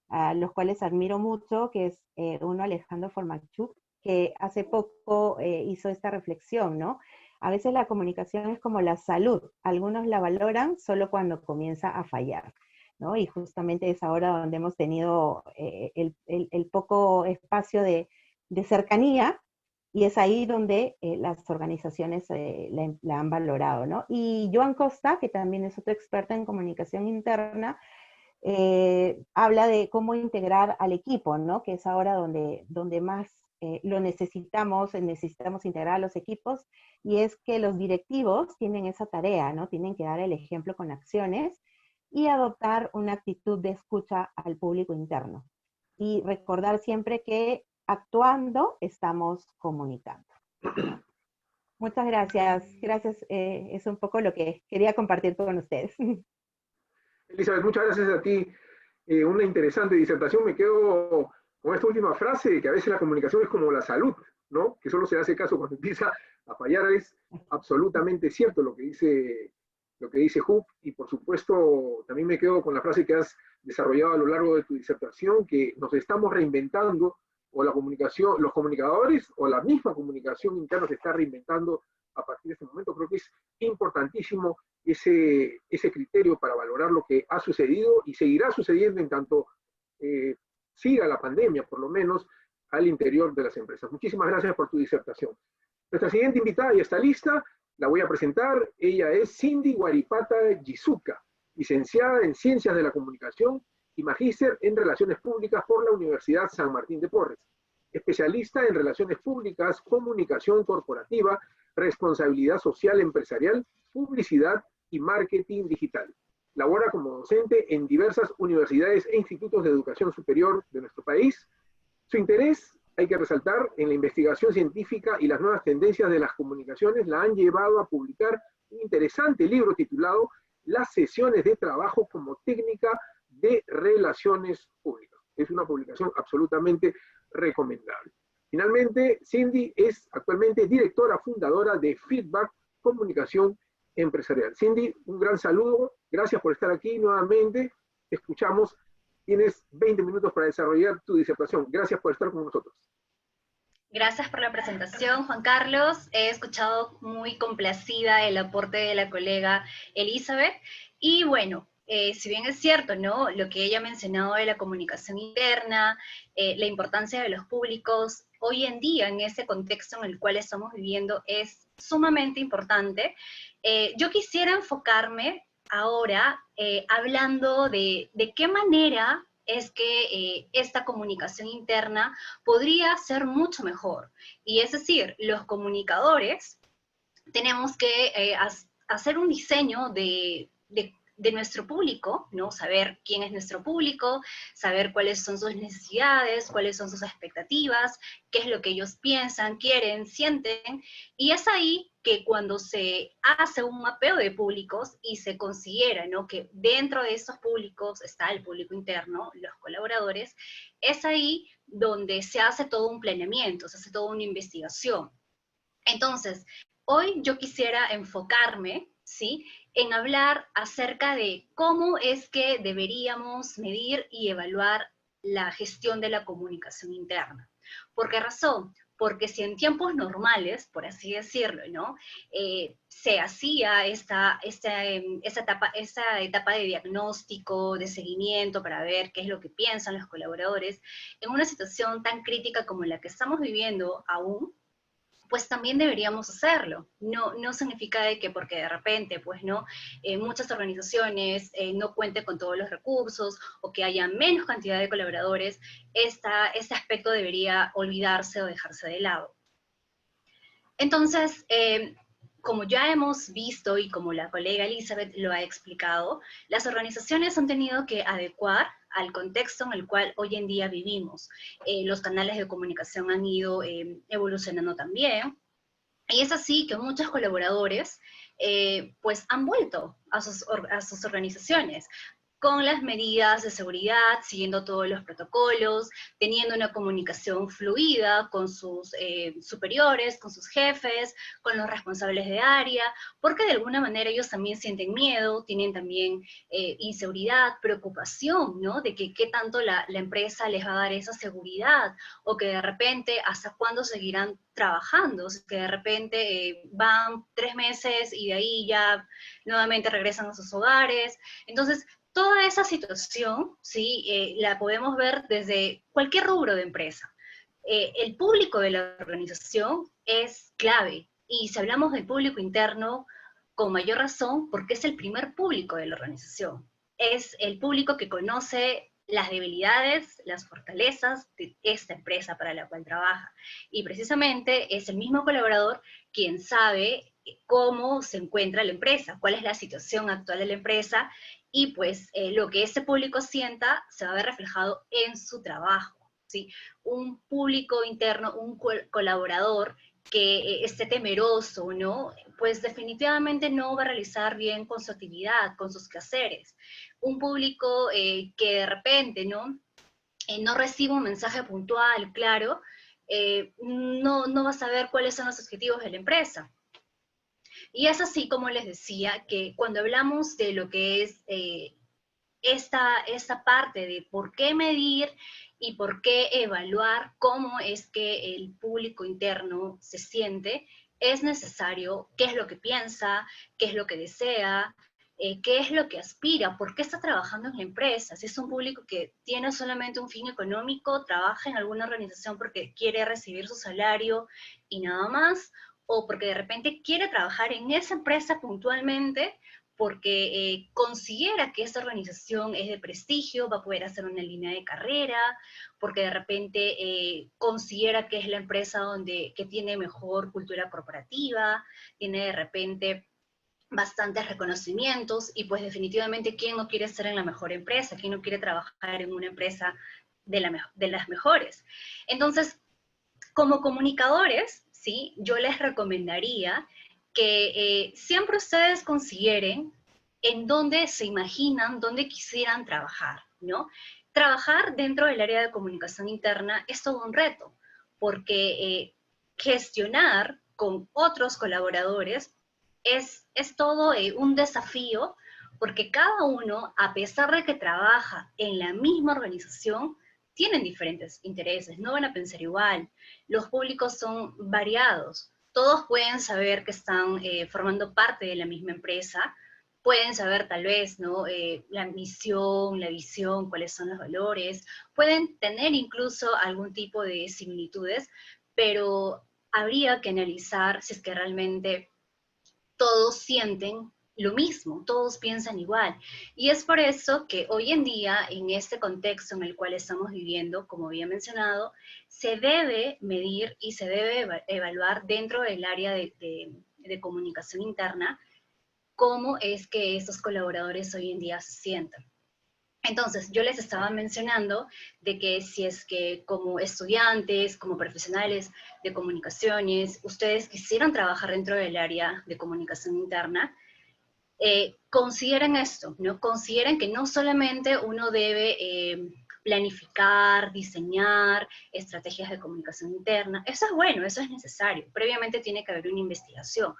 a los cuales admiro mucho, que es uno Alejandro Formachuk, que hace poco hizo esta reflexión, ¿no? A veces la comunicación es como la salud, algunos la valoran solo cuando comienza a fallar, ¿no? Y justamente es ahora donde hemos tenido el poco espacio de cercanía, y es ahí donde las organizaciones la han valorado, ¿no? Y Joan Costa, que también es otro experto en comunicación interna, habla de cómo integrar al equipo, ¿no? Que es ahora donde más lo necesitamos integrar a los equipos, y es que los directivos tienen esa tarea, ¿no? Tienen que dar el ejemplo con acciones y adoptar una actitud de escucha al público interno. Y recordar siempre que actuando estamos comunicando. Muchas gracias. Gracias, es un poco lo que quería compartir con ustedes. Elizabeth, muchas gracias a ti. Una interesante disertación. Me quedo con esta última frase, que a veces la comunicación es como la salud, ¿no? Que solo se hace caso cuando empieza a fallar. Es absolutamente cierto lo que dice Hub, y por supuesto también me quedo con la frase que has desarrollado a lo largo de tu disertación, que nos estamos reinventando, o la comunicación, los comunicadores o la misma comunicación interna se está reinventando a partir de este momento. Creo que es importantísimo ese criterio para valorar lo que ha sucedido y seguirá sucediendo en tanto siga la pandemia, por lo menos al interior de las empresas. Muchísimas gracias por tu disertación. Nuestra siguiente invitada ya está lista, la voy a presentar. Ella es Cindy Guaripata Gizuca, licenciada en Ciencias de la Comunicación y magíster en Relaciones Públicas por la Universidad San Martín de Porres, especialista en Relaciones Públicas, Comunicación Corporativa, Responsabilidad Social Empresarial, Publicidad y Marketing Digital. Labora como docente en diversas universidades e institutos de educación superior de nuestro país. Su interés, hay que resaltar, en la investigación científica y las nuevas tendencias de las comunicaciones la han llevado a publicar un interesante libro titulado Las sesiones de trabajo como técnica de relaciones públicas. Es una publicación absolutamente recomendable. Finalmente, Cindy es actualmente directora fundadora de Feedback Comunicación Empresarial. Cindy, un gran saludo, gracias por estar aquí nuevamente, te escuchamos, tienes 20 minutos para desarrollar tu disertación. Gracias por estar con nosotros. Gracias por la presentación, Juan Carlos. He escuchado muy complacida el aporte de la colega Elizabeth. Y bueno, si bien es cierto, ¿no? Lo que ella ha mencionado de la comunicación interna, la importancia de los públicos, hoy en día, en ese contexto en el cual estamos viviendo, es sumamente importante. Yo quisiera enfocarme ahora hablando de qué manera es que esta comunicación interna podría ser mucho mejor. Y es decir, los comunicadores tenemos que hacer un diseño de nuestro público, ¿no? Saber quién es nuestro público, saber cuáles son sus necesidades, cuáles son sus expectativas, qué es lo que ellos piensan, quieren, sienten, y es ahí que cuando se hace un mapeo de públicos y se considera, ¿no?, que dentro de esos públicos está el público interno, los colaboradores, es ahí donde se hace todo un planeamiento, se hace toda una investigación. Entonces, hoy yo quisiera enfocarme, ¿sí?, en hablar acerca de cómo es que deberíamos medir y evaluar la gestión de la comunicación interna. ¿Por qué razón? Porque si en tiempos normales, por así decirlo, ¿no?, se hacía esa etapa de diagnóstico, de seguimiento para ver qué es lo que piensan los colaboradores, en una situación tan crítica como la que estamos viviendo aún, pues también deberíamos hacerlo. No significa de que porque de repente, pues no, muchas organizaciones no cuenten con todos los recursos o que haya menos cantidad de colaboradores, este aspecto debería olvidarse o dejarse de lado. Entonces, como ya hemos visto y como la colega Elizabeth lo ha explicado, las organizaciones han tenido que adecuar al contexto en el cual hoy en día vivimos. Los canales de comunicación han ido evolucionando también, y es así que muchos colaboradores pues han vuelto a sus organizaciones con las medidas de seguridad, siguiendo todos los protocolos, teniendo una comunicación fluida con sus superiores, con sus jefes, con los responsables de área, porque de alguna manera ellos también sienten miedo, tienen también inseguridad, preocupación, ¿no?, de que qué tanto la empresa les va a dar esa seguridad, o que de repente hasta cuándo seguirán trabajando, o sea, que de repente van 3 meses y de ahí ya nuevamente regresan a sus hogares. Entonces, toda esa situación, ¿sí?, la podemos ver desde cualquier rubro de empresa. El público de la organización es clave, y si hablamos del público interno, con mayor razón, porque es el primer público de la organización. Es el público que conoce las debilidades, las fortalezas de esta empresa para la cual trabaja. Y precisamente es el mismo colaborador quien sabe cómo se encuentra la empresa, cuál es la situación actual de la empresa, y pues lo que ese público sienta se va a ver reflejado en su trabajo, ¿sí? Un público interno, un colaborador que esté temeroso, ¿no? Pues definitivamente no va a realizar bien con su actividad, con sus quehaceres. Un público que de repente, ¿no? No recibe un mensaje puntual, claro, no va a saber cuáles son los objetivos de la empresa. Y es así como les decía, que cuando hablamos de lo que es esta parte de por qué medir y por qué evaluar cómo es que el público interno se siente, es necesario qué es lo que piensa, qué es lo que desea, qué es lo que aspira, por qué está trabajando en la empresa. Si es un público que tiene solamente un fin económico, trabaja en alguna organización porque quiere recibir su salario y nada más, o porque de repente quiere trabajar en esa empresa puntualmente porque considera que esa organización es de prestigio, va a poder hacer una línea de carrera, porque de repente considera que es la empresa que tiene mejor cultura corporativa, tiene de repente bastantes reconocimientos, y pues definitivamente, ¿quién no quiere estar en la mejor empresa? ¿Quién no quiere trabajar en una empresa de las mejores? Entonces, como comunicadores, ¿sí? Yo les recomendaría que siempre ustedes consideren en dónde se imaginan, dónde quisieran trabajar, ¿no? Trabajar dentro del área de comunicación interna es todo un reto, porque gestionar con otros colaboradores es todo un desafío, porque cada uno, a pesar de que trabaja en la misma organización, tienen diferentes intereses, no van a pensar igual. Los públicos son variados. Todos pueden saber que están formando parte de la misma empresa, pueden saber tal vez, ¿no? La misión, la visión, cuáles son los valores, pueden tener incluso algún tipo de similitudes, pero habría que analizar si es que realmente todos sienten lo mismo, todos piensan igual. Y es por eso que hoy en día, en este contexto en el cual estamos viviendo, como había mencionado, se debe medir y se debe evaluar dentro del área de comunicación interna cómo es que estos colaboradores hoy en día se sienten. Entonces, yo les estaba mencionando de que si es que como estudiantes, como profesionales de comunicaciones, ustedes quisieran trabajar dentro del área de comunicación interna, consideren esto, ¿no? Consideren que no solamente uno debe planificar, diseñar estrategias de comunicación interna. Eso es bueno, eso es necesario. Previamente tiene que haber una investigación,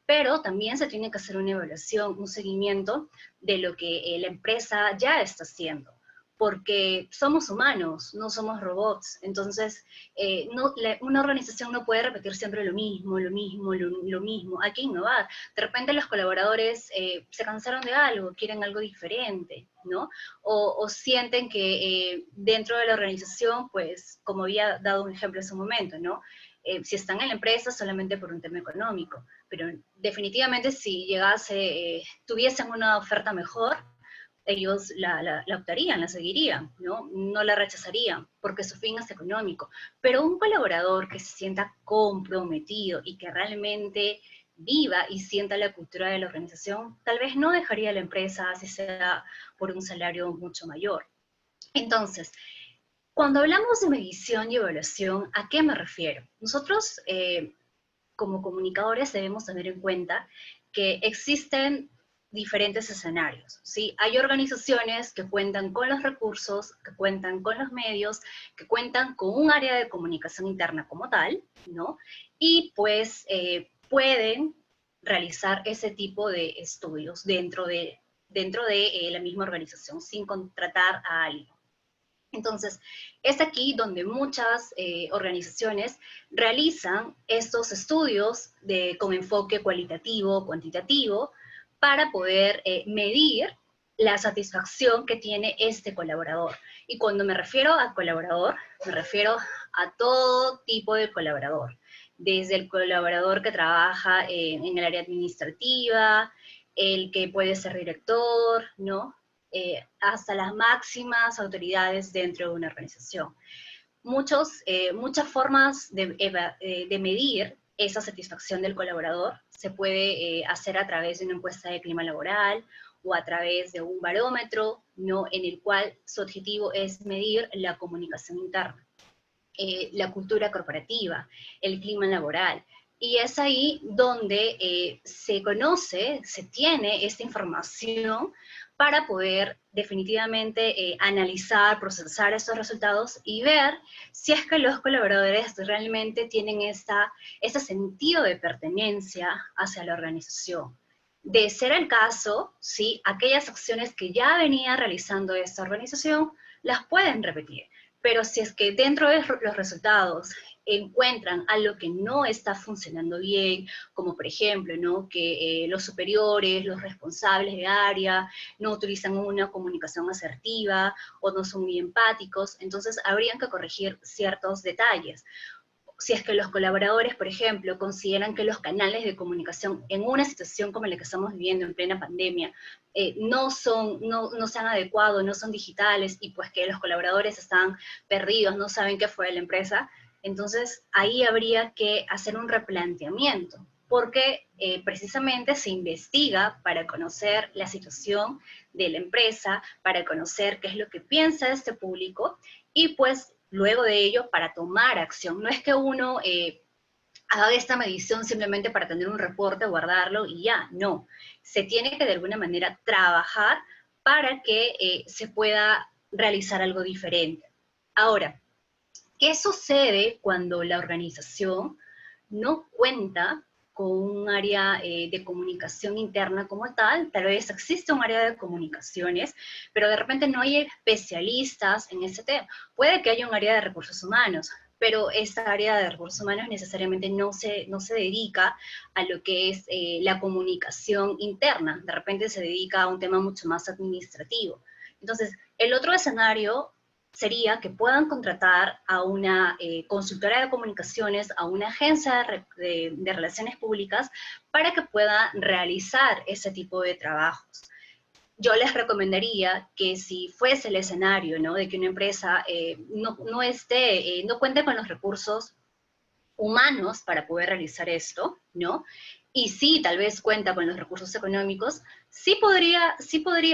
pero también se tiene que hacer una evaluación, un seguimiento de lo que la empresa ya está haciendo, porque somos humanos, no somos robots. Entonces, una organización no puede repetir siempre lo mismo, lo mismo. Hay que innovar. De repente los colaboradores se cansaron de algo, quieren algo diferente, ¿no? O sienten que dentro de la organización, pues, como había dado un ejemplo en su momento, ¿no? Si están en la empresa solamente por un tema económico, pero definitivamente si tuviesen una oferta mejor, ellos la optarían, la seguirían, ¿no? No la rechazarían, porque su fin es económico. Pero un colaborador que se sienta comprometido y que realmente viva y sienta la cultura de la organización, tal vez no dejaría la empresa, así sea por un salario mucho mayor. Entonces, cuando hablamos de medición y evaluación, ¿a qué me refiero? Nosotros, como comunicadores, debemos tener en cuenta que existen diferentes escenarios, ¿sí? Hay organizaciones que cuentan con los recursos, que cuentan con los medios, que cuentan con un área de comunicación interna como tal, ¿no? Y pues pueden realizar ese tipo de estudios dentro de la misma organización, sin contratar a alguien. Entonces, es aquí donde muchas organizaciones realizan estos estudios con enfoque cualitativo, cuantitativo, para poder medir la satisfacción que tiene este colaborador. Y cuando me refiero a colaborador, me refiero a todo tipo de colaborador, desde el colaborador que trabaja en el área administrativa, el que puede ser director, ¿no? Hasta las máximas autoridades dentro de una organización. Muchas formas de medir esa satisfacción del colaborador se puede hacer a través de una encuesta de clima laboral o a través de un barómetro, ¿no? En el cual su objetivo es medir la comunicación interna. la cultura corporativa, el clima laboral. Y es ahí donde se conoce, se tiene esta información para poder definitivamente analizar, procesar estos resultados y ver si es que los colaboradores realmente tienen ese sentido de pertenencia hacia la organización. De ser el caso, ¿sí? Aquellas acciones que ya venía realizando esta organización las pueden repetir. Pero si es que dentro de los resultados encuentran algo que no está funcionando bien, como por ejemplo, ¿no? Que los superiores, los responsables de área, no utilizan una comunicación asertiva o no son muy empáticos, entonces habrían que corregir ciertos detalles. Si es que los colaboradores, por ejemplo, consideran que los canales de comunicación en una situación como la que estamos viviendo en plena pandemia no se han adecuado, no son digitales, y pues que los colaboradores están perdidos, no saben qué fue de la empresa, entonces ahí habría que hacer un replanteamiento, porque precisamente se investiga para conocer la situación de la empresa, para conocer qué es lo que piensa este público, y pues luego de ello para tomar acción. No es que uno haga esta medición simplemente para tener un reporte, guardarlo y ya, no. Se tiene que de alguna manera trabajar para que se pueda realizar algo diferente. Ahora, ¿qué sucede cuando la organización no cuenta con un área de comunicación interna como tal? Tal vez existe un área de comunicaciones, pero de repente no hay especialistas en ese tema. Puede que haya un área de recursos humanos, pero esa área de recursos humanos necesariamente no se dedica a lo que es la comunicación interna. De repente se dedica a un tema mucho más administrativo. Entonces, el otro escenario sería que puedan contratar a una consultora de comunicaciones, a una agencia de relaciones públicas, para que pueda realizar ese tipo de trabajos. Yo les recomendaría que si fuese el escenario, ¿no? De que una empresa no cuente con los recursos humanos para poder realizar esto, ¿no? Y sí, tal vez cuenta con los recursos económicos, sí podría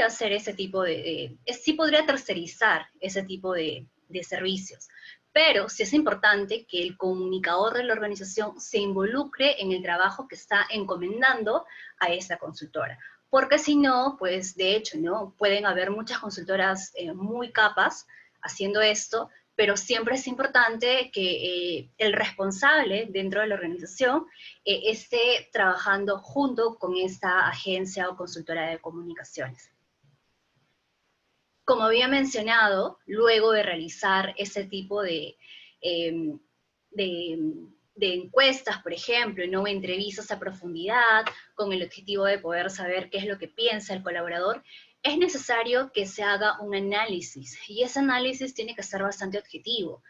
hacer ese tipo sí podría tercerizar ese tipo de servicios. Pero sí es importante que el comunicador de la organización se involucre en el trabajo que está encomendando a esa consultora. Porque si no, pues de hecho, ¿no? Pueden haber muchas consultoras muy capas haciendo esto, pero siempre es importante que el responsable dentro de la organización esté trabajando junto con esta agencia o consultora de comunicaciones. Como había mencionado, luego de realizar ese tipo de encuestas, por ejemplo, ¿no? Entrevistas a profundidad, con el objetivo de poder saber qué es lo que piensa el colaborador, es necesario que se haga un análisis, y ese análisis tiene que ser bastante objetivo.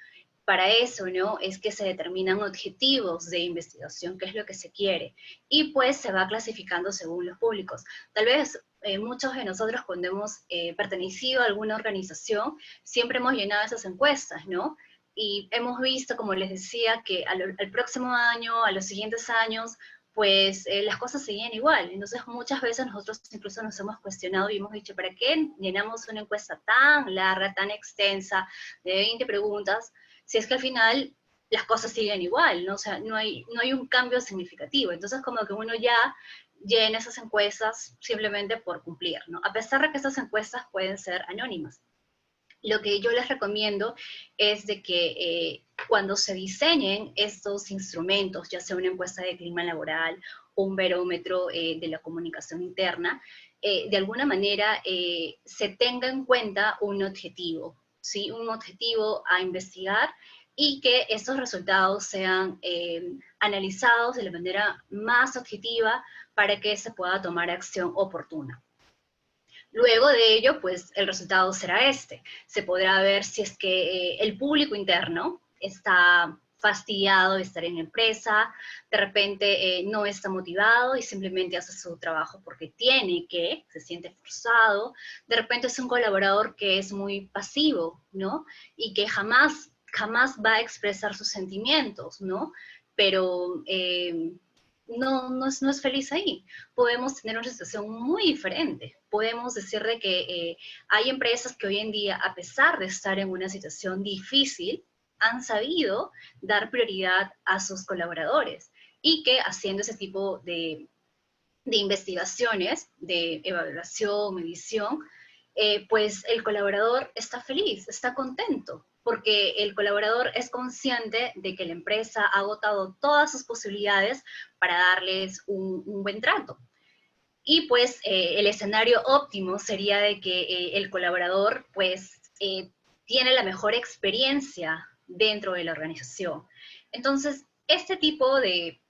Para eso, ¿no? Es que se determinan objetivos de investigación, qué es lo que se quiere, y pues se va clasificando según los públicos. Tal vez muchos de nosotros cuando hemos pertenecido a alguna organización, siempre hemos llenado esas encuestas, ¿no? Y hemos visto, como les decía, que al próximo año, a los siguientes años, pues las cosas seguían igual. Entonces muchas veces nosotros incluso nos hemos cuestionado y hemos dicho, ¿para qué llenamos una encuesta tan larga, tan extensa, de 20 preguntas, si es que al final las cosas siguen igual, ¿no? O sea, no hay un cambio significativo? Entonces como que uno ya llena esas encuestas simplemente por cumplir, ¿no? A pesar de que estas encuestas pueden ser anónimas. Lo que yo les recomiendo es de que cuando se diseñen estos instrumentos, ya sea una encuesta de clima laboral o un barómetro de la comunicación interna, de alguna manera se tenga en cuenta un objetivo, ¿sí? Un objetivo a investigar, y que estos resultados sean analizados de la manera más objetiva para que se pueda tomar acción oportuna. Luego de ello, pues el resultado será este. Se podrá ver si es que el público interno está fastidiado de estar en la empresa, de repente no está motivado y simplemente hace su trabajo porque tiene que, se siente forzado. De repente es un colaborador que es muy pasivo, ¿no? Y que jamás va a expresar sus sentimientos, ¿no? Pero no es feliz ahí. Podemos tener una situación muy diferente. Podemos decir de que hay empresas que hoy en día, a pesar de estar en una situación difícil, han sabido dar prioridad a sus colaboradores y que haciendo ese tipo de investigaciones, de evaluación, medición, pues el colaborador está feliz, está contento, porque el colaborador es consciente de que la empresa ha agotado todas sus posibilidades para darles un buen trato. Y pues el escenario óptimo sería de que el colaborador pues tiene la mejor experiencia dentro de la organización. Entonces, este tipo de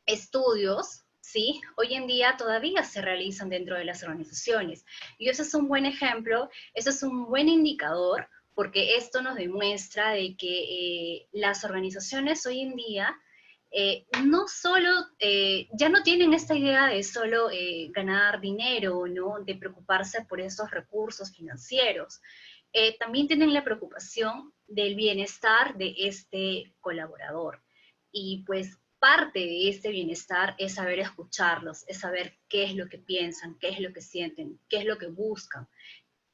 estudios, ¿sí? Hoy en día todavía se realizan dentro de las organizaciones. Y eso es un buen ejemplo, eso es un buen indicador, porque esto nos demuestra de que las organizaciones hoy en día no solo, ya no tienen esta idea de solo ganar dinero, ¿no? De preocuparse por esos recursos financieros. También tienen la preocupación del bienestar de este colaborador. Y pues parte de este bienestar es saber escucharlos, es saber qué es lo que piensan, qué es lo que sienten, qué es lo que buscan.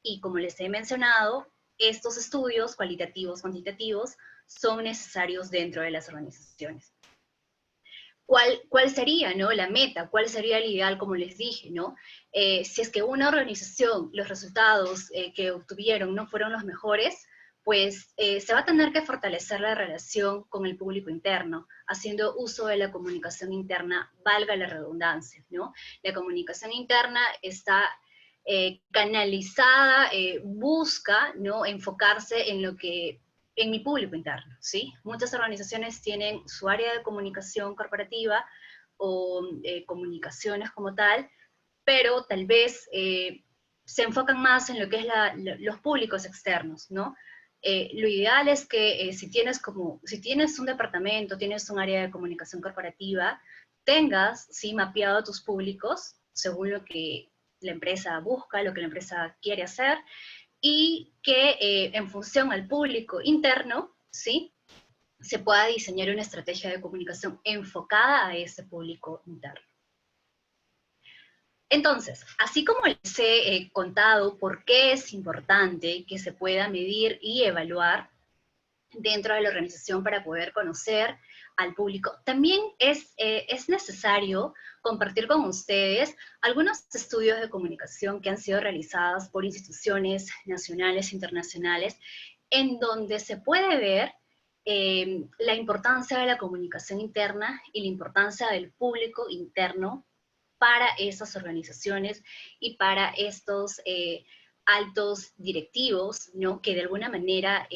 Y como les he mencionado, estos estudios cualitativos, cuantitativos, son necesarios dentro de las organizaciones. ¿Cuál sería, ¿no? La meta? ¿Cuál sería el ideal, como les dije, ¿no? Si es que una organización, los resultados que obtuvieron no fueron los mejores, pues se va a tener que fortalecer la relación con el público interno, haciendo uso de la comunicación interna, valga la redundancia, ¿no? La comunicación interna está canalizada, busca, ¿no? Enfocarse en lo que en mi público interno, ¿sí? Muchas organizaciones tienen su área de comunicación corporativa o comunicaciones como tal, pero tal vez se enfocan más en lo que es los públicos externos, ¿no? Lo ideal es que si tienes un departamento, tienes un área de comunicación corporativa, tengas, ¿sí? Mapeado tus públicos según lo que la empresa busca, lo que la empresa quiere hacer, y que en función al público interno, ¿sí? Se pueda diseñar una estrategia de comunicación enfocada a ese público interno. Entonces, así como les he contado por qué es importante que se pueda medir y evaluar dentro de la organización para poder conocer al público, también es necesario compartir con ustedes algunos estudios de comunicación que han sido realizados por instituciones nacionales e internacionales, en donde se puede ver la importancia de la comunicación interna y la importancia del público interno para esas organizaciones y para estos altos directivos, ¿no? Que de alguna manera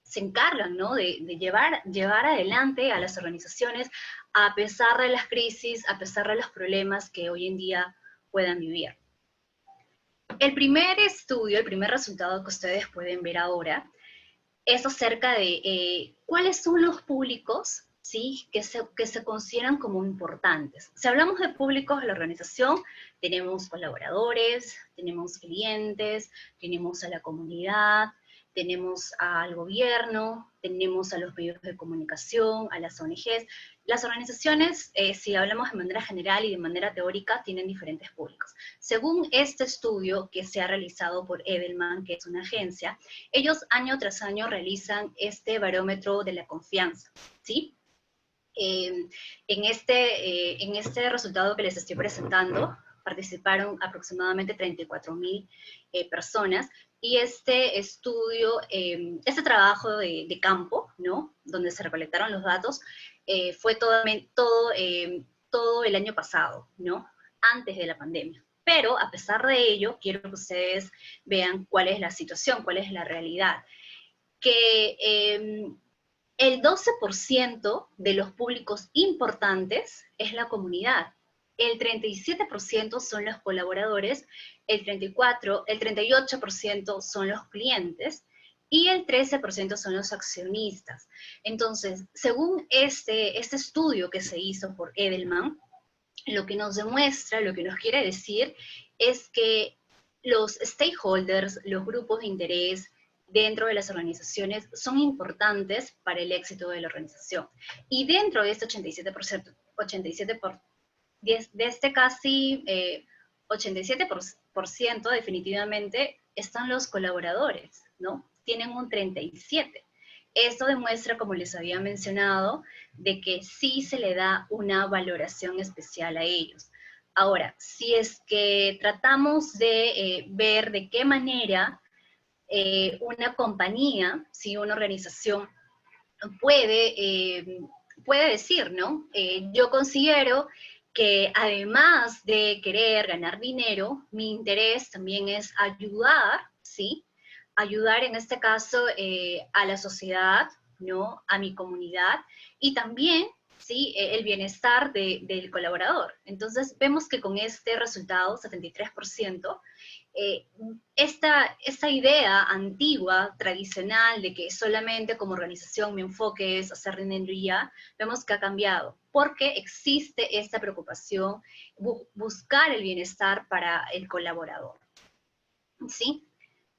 se encargan, ¿no? de llevar adelante a las organizaciones a pesar de las crisis, a pesar de los problemas que hoy en día puedan vivir. El primer estudio, el primer resultado que ustedes pueden ver ahora, es acerca de cuáles son los públicos, ¿sí? que se consideran como importantes. Si hablamos de públicos de la organización, tenemos colaboradores, tenemos clientes, tenemos a la comunidad, tenemos al gobierno, tenemos a los medios de comunicación, a las ONGs. Las organizaciones, si hablamos de manera general y de manera teórica, tienen diferentes públicos. Según este estudio que se ha realizado por Edelman, que es una agencia, ellos año tras año realizan este barómetro de la confianza, ¿sí? En este resultado que les estoy presentando, participaron aproximadamente 34.000 personas, y este estudio, este trabajo de campo, ¿no? Donde se recolectaron los datos, fue todo el año pasado, ¿no? Antes de la pandemia. Pero a pesar de ello, quiero que ustedes vean cuál es la situación, cuál es la realidad. Que el 12% de los públicos importantes es la comunidad, el 37% son los colaboradores, el 38% son los clientes, y el 13% son los accionistas. Entonces, según este estudio que se hizo por Edelman, lo que nos demuestra, lo que nos quiere decir, es que los stakeholders, los grupos de interés dentro de las organizaciones son importantes para el éxito de la organización. Y dentro de este 87%, de este casi 87% definitivamente están los colaboradores, ¿no? Tienen un 37%. esto demuestra, como les había mencionado, de que sí se le da una valoración especial a ellos. Ahora, si es que tratamos de ver de qué manera una compañía, si una organización puede, puede decir, ¿no? Yo considero que además de querer ganar dinero, mi interés también es ayudar, ¿sí? Ayudar en este caso a la sociedad, ¿no? A mi comunidad y también, ¿sí? El bienestar del colaborador. Entonces vemos que con este resultado, 73%, eh, esta idea antigua, tradicional, de que solamente como organización mi enfoque es hacer dinero y ya, vemos que ha cambiado, porque existe esta preocupación, buscar el bienestar para el colaborador. ¿Sí?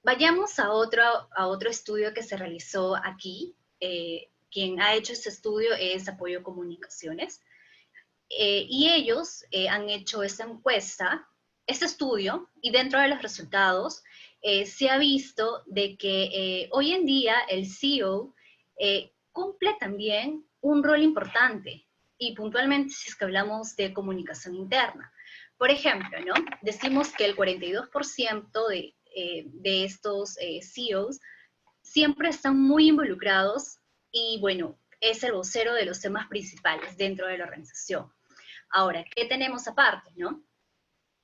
Vayamos a otro estudio que se realizó aquí. Quien ha hecho este estudio es Apoyo Comunicaciones. Y ellos han hecho esta encuesta, este estudio, y dentro de los resultados se ha visto de que hoy en día el CEO cumple también un rol importante, y puntualmente si es que hablamos de comunicación interna. Por ejemplo, ¿no? Decimos que el 42% de estos CEOs siempre están muy involucrados y, bueno, es el vocero de los temas principales dentro de la organización. Ahora, ¿qué tenemos aparte, no?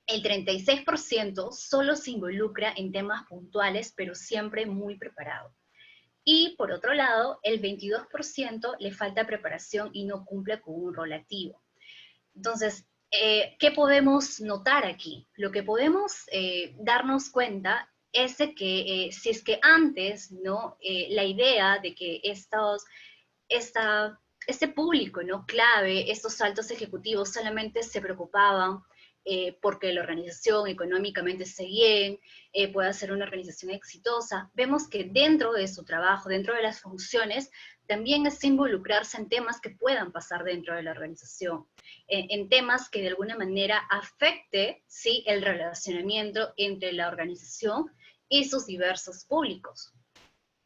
El 36% solo se involucra en temas puntuales, pero siempre muy preparado. Y por otro lado, el 22% le falta preparación y no cumple con un rol activo. Entonces, ¿qué podemos notar aquí? Lo que podemos darnos cuenta es de que si es que antes, ¿no? La idea de que este público, ¿no? Clave, estos altos ejecutivos solamente se preocupaban porque la organización económicamente esté bien, pueda ser una organización exitosa. Vemos que dentro de su trabajo, dentro de las funciones, también es involucrarse en temas que puedan pasar dentro de la organización, en temas que de alguna manera afecte, ¿sí? El relacionamiento entre la organización y sus diversos públicos.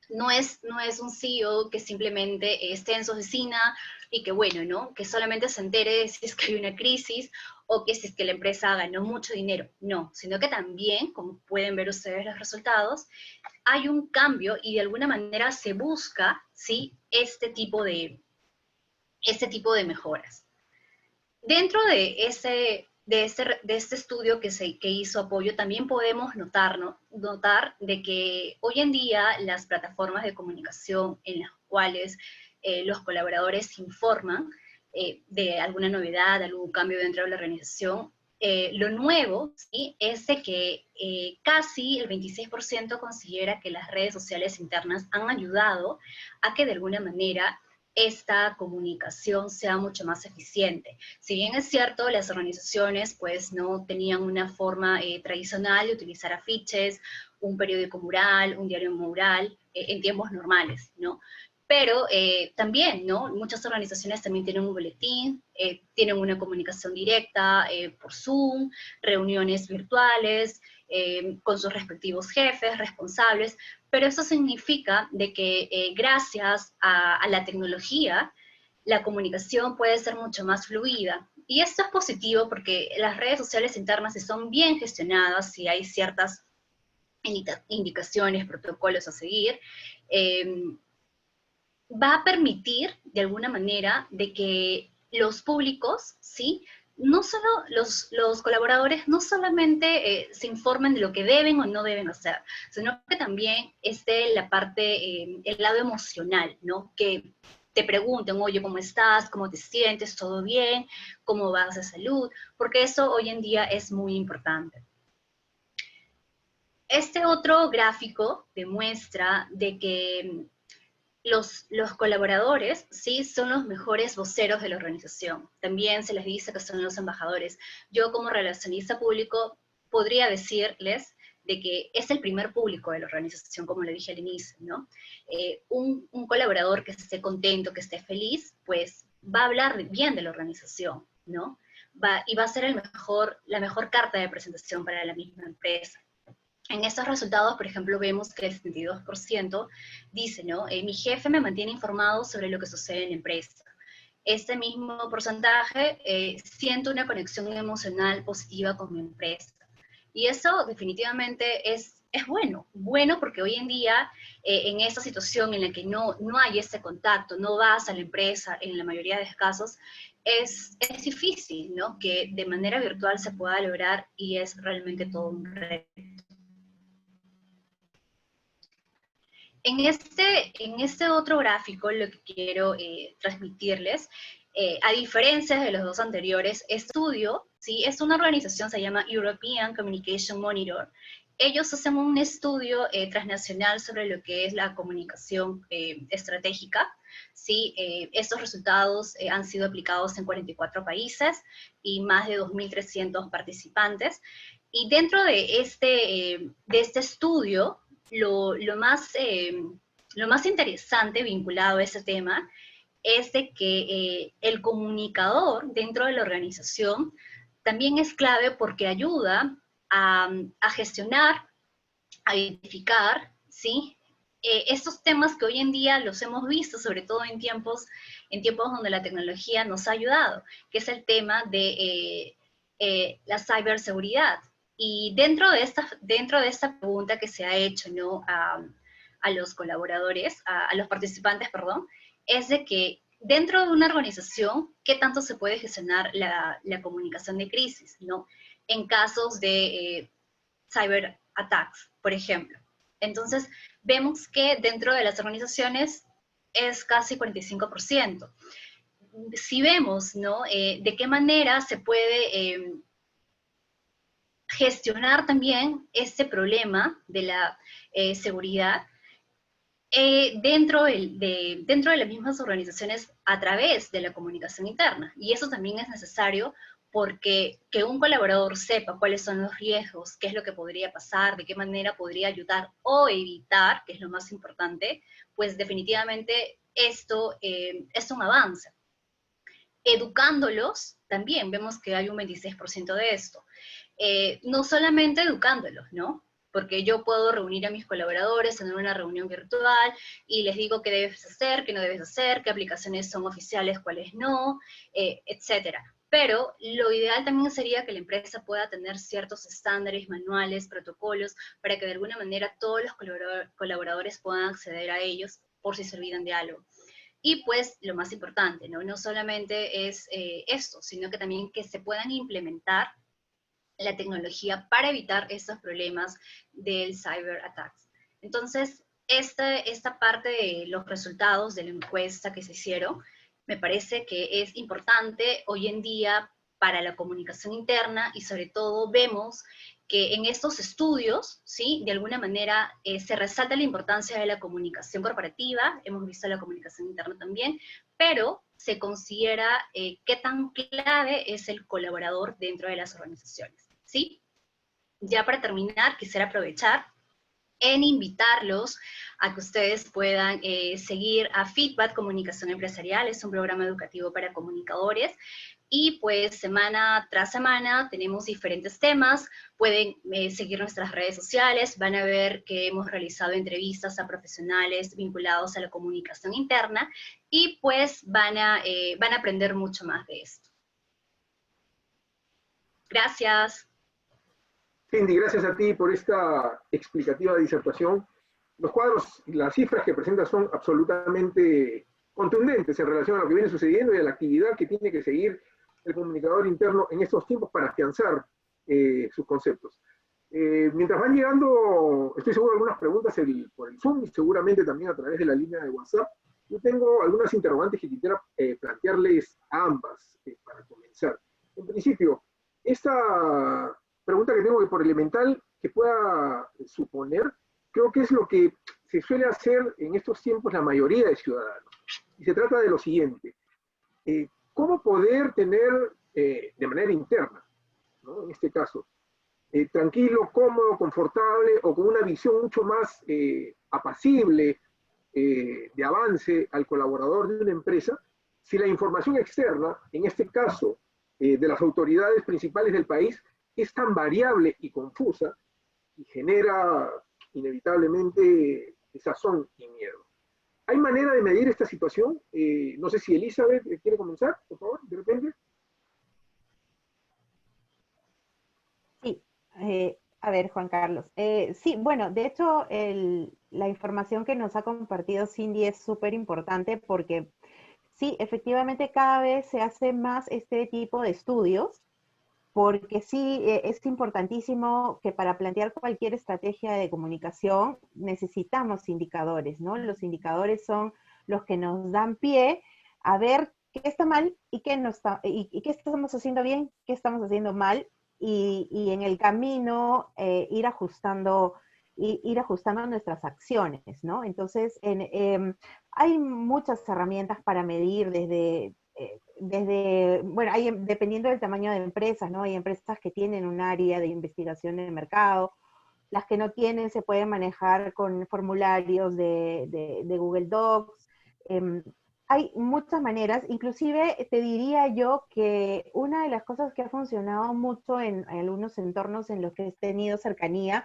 No es un CEO que simplemente esté en su oficina y que, bueno, ¿no? Que solamente se entere si es que hay una crisis o que si es que la empresa ganó mucho dinero. No, sino que también, como pueden ver ustedes los resultados, hay un cambio y de alguna manera se busca, ¿sí? Este tipo de mejoras. Dentro de este estudio que hizo Apoyo, también podemos notar de que hoy en día las plataformas de comunicación en las cuales los colaboradores informan de alguna novedad, algún cambio dentro de la organización, lo nuevo, ¿sí? Es de que casi el 26% considera que las redes sociales internas han ayudado a que de alguna manera esta comunicación sea mucho más eficiente. Si bien es cierto, las organizaciones pues no tenían una forma tradicional de utilizar afiches, un periódico mural, un diario mural, en tiempos normales, ¿no? Pero también, ¿no? Muchas organizaciones también tienen un boletín, tienen una comunicación directa por Zoom, reuniones virtuales, con sus respectivos jefes, responsables, pero eso significa de que gracias a la tecnología, la comunicación puede ser mucho más fluida. Y esto es positivo porque las redes sociales internas, si son bien gestionadas, si hay ciertas indicaciones, protocolos a seguir, va a permitir, de alguna manera, de que los públicos, ¿sí? No solo los colaboradores no solamente se informen de lo que deben o no deben hacer, sino que también esté la parte, el lado emocional, ¿no? Que te pregunten, oye, ¿cómo estás? ¿Cómo te sientes? ¿Todo bien? ¿Cómo vas de salud? Porque eso hoy en día es muy importante. Este otro gráfico demuestra de que los colaboradores, sí, son los mejores voceros de la organización. También se les dice que son los embajadores. Yo como relacionista público podría decirles de que es el primer público de la organización, como le dije al inicio, ¿no? Un colaborador que esté contento, que esté feliz, pues va a hablar bien de la organización, ¿no? Y va a ser la mejor carta de presentación para la misma empresa. En estos resultados, por ejemplo, vemos que el 72% dice, ¿no? Mi jefe me mantiene informado sobre lo que sucede en la empresa. Este mismo porcentaje siento una conexión emocional positiva con mi empresa. Y eso definitivamente es bueno porque hoy en día, en esta situación en la que no hay ese contacto, no vas a la empresa en la mayoría de los casos, es difícil, ¿no? Que de manera virtual se pueda lograr y es realmente todo un reto. En este otro gráfico lo que quiero transmitirles, a diferencia de los dos anteriores, estudio, ¿sí? Es una organización, se llama European Communication Monitor. Ellos hacen un estudio transnacional sobre lo que es la comunicación estratégica, ¿sí? Estos resultados han sido aplicados en 44 países y más de 2.300 participantes. Y dentro de este estudio, lo más interesante vinculado a ese tema es de que el comunicador dentro de la organización también es clave porque ayuda a gestionar, a identificar, ¿sí? Estos temas que hoy en día los hemos visto, sobre todo en tiempos donde la tecnología nos ha ayudado, que es el tema de la ciberseguridad. Y dentro de esta pregunta que se ha hecho, ¿no? a los colaboradores, a los participantes, perdón, es de que dentro de una organización, ¿qué tanto se puede gestionar la comunicación de crisis, ¿no? En casos de cyber attacks, por ejemplo. Entonces, vemos que dentro de las organizaciones es casi 45%. Si vemos, ¿no? De qué manera se puede gestionar también este problema de la seguridad dentro de las mismas organizaciones a través de la comunicación interna. Y eso también es necesario porque que un colaborador sepa cuáles son los riesgos, qué es lo que podría pasar, de qué manera podría ayudar o evitar, que es lo más importante, pues definitivamente esto es un avance. Educándolos, también vemos que hay un 26% de esto. No solamente educándolos, ¿no? Porque yo puedo reunir a mis colaboradores en una reunión virtual y les digo qué debes hacer, qué no debes hacer, qué aplicaciones son oficiales, cuáles no, etcétera. Pero lo ideal también sería que la empresa pueda tener ciertos estándares, manuales, protocolos, para que de alguna manera todos los colaboradores puedan acceder a ellos por si se olvidan de algo. Y pues lo más importante, ¿no? No solamente es esto, sino que también que se puedan implementar la tecnología para evitar estos problemas del cyber attacks. Entonces, esta parte de los resultados de la encuesta que se hicieron, me parece que es importante hoy en día para la comunicación interna y sobre todo vemos que en estos estudios, ¿sí? De alguna manera se resalta la importancia de la comunicación corporativa, hemos visto la comunicación interna también, pero se considera qué tan clave es el colaborador dentro de las organizaciones, ¿sí? Ya para terminar, quisiera aprovechar en invitarlos a que ustedes puedan seguir a Feedback Comunicación Empresarial, es un programa educativo para comunicadores, y pues semana tras semana tenemos diferentes temas, pueden seguir nuestras redes sociales, van a ver que hemos realizado entrevistas a profesionales vinculados a la comunicación interna, y pues van a aprender mucho más de esto. Gracias. Cindy, gracias a ti por esta explicativa disertación. Los cuadros y las cifras que presentas son absolutamente contundentes en relación a lo que viene sucediendo y a la actividad que tiene que seguir el comunicador interno en estos tiempos para afianzar sus conceptos. Mientras van llegando, estoy seguro, algunas preguntas por el Zoom y seguramente también a través de la línea de WhatsApp. Yo tengo algunas interrogantes que quisiera plantearles a ambas para comenzar. En principio, esta pregunta que tengo que por elemental que pueda suponer, creo que es lo que se suele hacer en estos tiempos la mayoría de ciudadanos. Y se trata de lo siguiente. ¿Cómo poder tener de manera interna, ¿no? En este caso, tranquilo, cómodo, confortable o con una visión mucho más apacible de avance al colaborador de una empresa, si la información externa, en este caso, de las autoridades principales del país, es tan variable y confusa, que no se puede tener una visión clara de lo que está sucediendo. Esa es la primera pregunta. La segunda pregunta, que es un poco más general, es, y genera inevitablemente desazón y miedo. ¿Hay manera de medir esta situación? No sé si Elizabeth quiere comenzar, por favor, de repente. Sí, a ver, Juan Carlos. Sí, bueno, de hecho, la información que nos ha compartido Cindy es súper importante porque sí, efectivamente cada vez se hace más este tipo de estudios, porque sí, es importantísimo que para plantear cualquier estrategia de comunicación necesitamos indicadores, ¿no? Los indicadores son los que nos dan pie a ver qué está mal y qué no está, y qué estamos haciendo bien, qué estamos haciendo mal, y en el camino ir ajustando nuestras acciones, ¿no? Entonces, hay muchas herramientas para medir bueno, dependiendo del tamaño de empresas, ¿no? Hay empresas que tienen un área de investigación de mercado, las que no tienen se pueden manejar con formularios de Google Docs. Hay muchas maneras, inclusive te diría yo que una de las cosas que ha funcionado mucho en algunos entornos en los que he tenido cercanía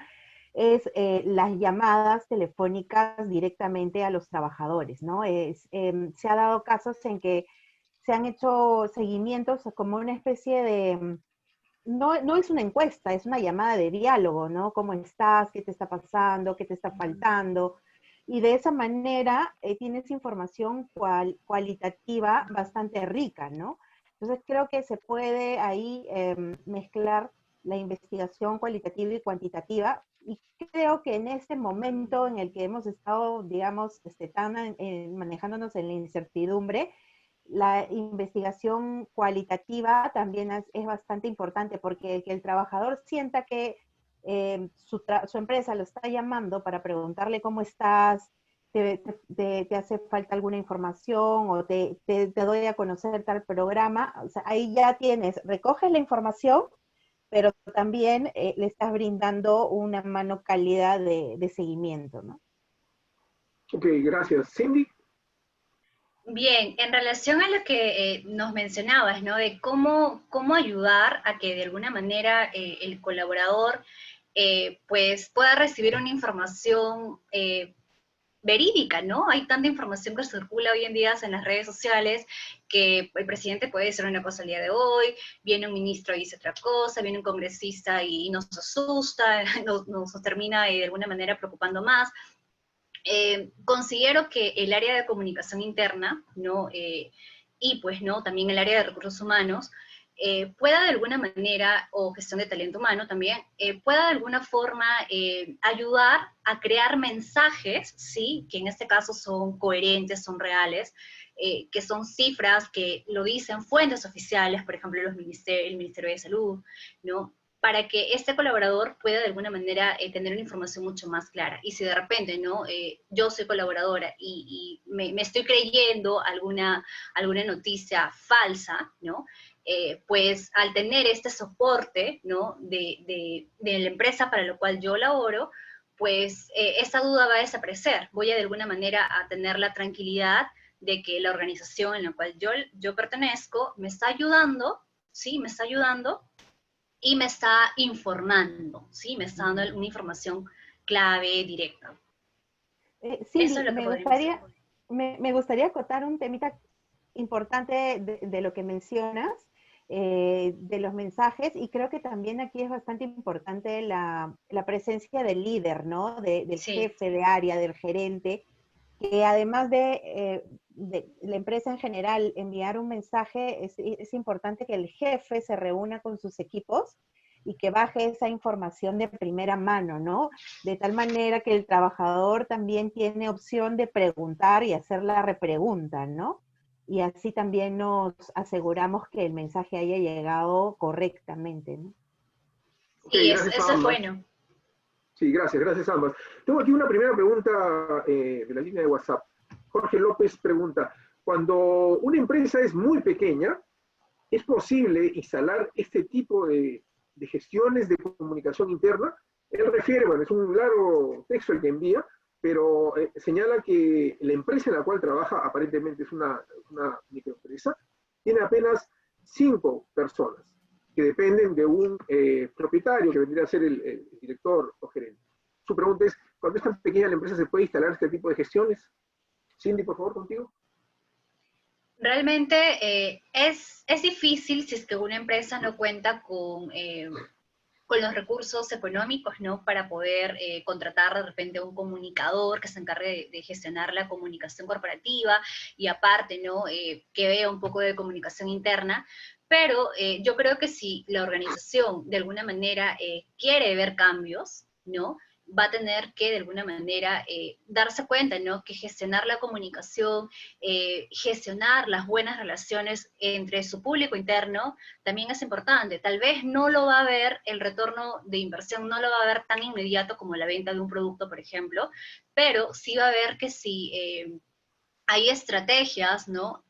es las llamadas telefónicas directamente a los trabajadores, ¿no? Se ha dado casos en que se han hecho seguimientos como una especie de, no es una encuesta, es una llamada de diálogo, ¿no? ¿Cómo estás? ¿Qué te está pasando? ¿Qué te está faltando? Y de esa manera tienes información cualitativa bastante rica, ¿no? Entonces creo que se puede ahí mezclar la investigación cualitativa y cuantitativa, y creo que en este momento en el que hemos estado, digamos, manejándonos en la incertidumbre, la investigación cualitativa también es bastante importante, porque que el trabajador sienta que su empresa lo está llamando para preguntarle cómo estás, te hace falta alguna información o te doy a conocer tal programa. O sea, ahí ya recoges la información, pero también le estás brindando una mano cálida de seguimiento, ¿no? Ok, gracias. Cindy. Bien, en relación a lo que nos mencionabas, ¿no? De cómo ayudar a que de alguna manera el colaborador pues pueda recibir una información verídica, ¿no? Hay tanta información que circula hoy en día en las redes sociales que el presidente puede decir una cosa el día de hoy, viene un ministro y dice otra cosa, viene un congresista y nos asusta, nos termina de alguna manera preocupando más. Considero que el área de comunicación interna, ¿no? Y pues, ¿no? También el área de recursos humanos, pueda de alguna manera, o gestión de talento humano también, pueda de alguna forma ayudar a crear mensajes, ¿sí? Que en este caso son coherentes, son reales, que son cifras que lo dicen fuentes oficiales, por ejemplo, el Ministerio de Salud, ¿no? Para que este colaborador pueda de alguna manera tener una información mucho más clara. Y si de repente, ¿no? Yo soy colaboradora y me estoy creyendo alguna noticia falsa, ¿no? Pues al tener este soporte, ¿no? de la empresa para la cual yo laboro, pues esa duda va a desaparecer. Voy a de alguna manera a tener la tranquilidad de que la organización en la cual yo pertenezco me está ayudando, ¿sí? Me está ayudando y me está informando, ¿sí? Me está dando una información clave, directa. Eso Cindy, es lo que podríamos hacer. me gustaría acotar un temita importante de lo que mencionas, de los mensajes, y creo que también aquí es bastante importante la presencia del líder, ¿no? Del Sí. jefe de área, del gerente, que además de la empresa en general enviar un mensaje, es importante que el jefe se reúna con sus equipos y que baje esa información de primera mano, ¿no? De tal manera que el trabajador también tiene opción de preguntar y hacer la repregunta, ¿no? Y así también nos aseguramos que el mensaje haya llegado correctamente, ¿no? Ok, Sí, gracias a eso es ambas. bueno. Sí, gracias a ambas. Tengo aquí una primera pregunta de la línea de WhatsApp. Jorge López pregunta, cuando una empresa es muy pequeña, ¿es posible instalar este tipo de gestiones de comunicación interna? Él refiere, bueno, es un largo texto el que envía, pero señala que la empresa en la cual trabaja, aparentemente es una microempresa, tiene apenas 5 personas, que dependen de un propietario que vendría a ser el director o gerente. Su pregunta es, ¿cuando es tan pequeña la empresa se puede instalar este tipo de gestiones? Cindy, por favor, contigo. Realmente es difícil si es que una empresa no cuenta con los recursos económicos, ¿no? Para poder contratar de repente a un comunicador que se encargue de gestionar la comunicación corporativa y aparte, ¿no? Que vea un poco de comunicación interna. Pero yo creo que si la organización de alguna manera quiere ver cambios, ¿no? Va a tener que de alguna manera darse cuenta, ¿no? Que gestionar la comunicación, gestionar las buenas relaciones entre su público interno también es importante. Tal vez no lo va a ver, el retorno de inversión no lo va a ver tan inmediato como la venta de un producto, por ejemplo, pero sí va a ver que si hay estrategias, ¿no?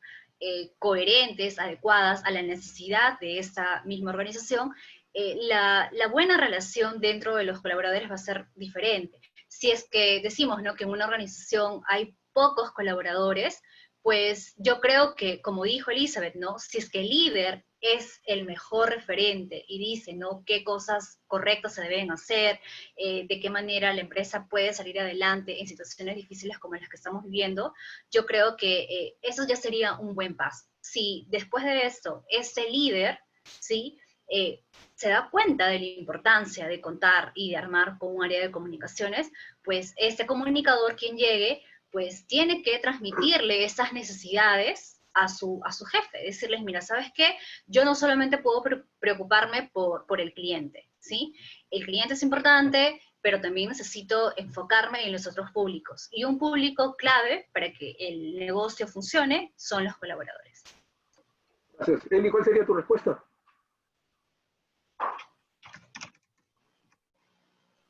Coherentes, adecuadas a la necesidad de esta misma organización, la buena relación dentro de los colaboradores va a ser diferente. Si es que decimos, ¿no? Que en una organización hay pocos colaboradores, pues yo creo que, como dijo Elizabeth, ¿no? Si es que el líder es el mejor referente y dice, ¿no? Qué cosas correctas se deben hacer, de qué manera la empresa puede salir adelante en situaciones difíciles como las que estamos viviendo, yo creo que eso ya sería un buen paso. Si después de esto, este líder, ¿sí? Se da cuenta de la importancia de contar y de armar con un área de comunicaciones, pues este comunicador, quien llegue, pues tiene que transmitirle esas necesidades a su jefe, decirles, mira, ¿sabes qué? Yo no solamente puedo preocuparme por el cliente, ¿sí? El cliente es importante, pero también necesito enfocarme en los otros públicos. Y un público clave para que el negocio funcione son los colaboradores. Gracias. Eli, ¿cuál sería tu respuesta?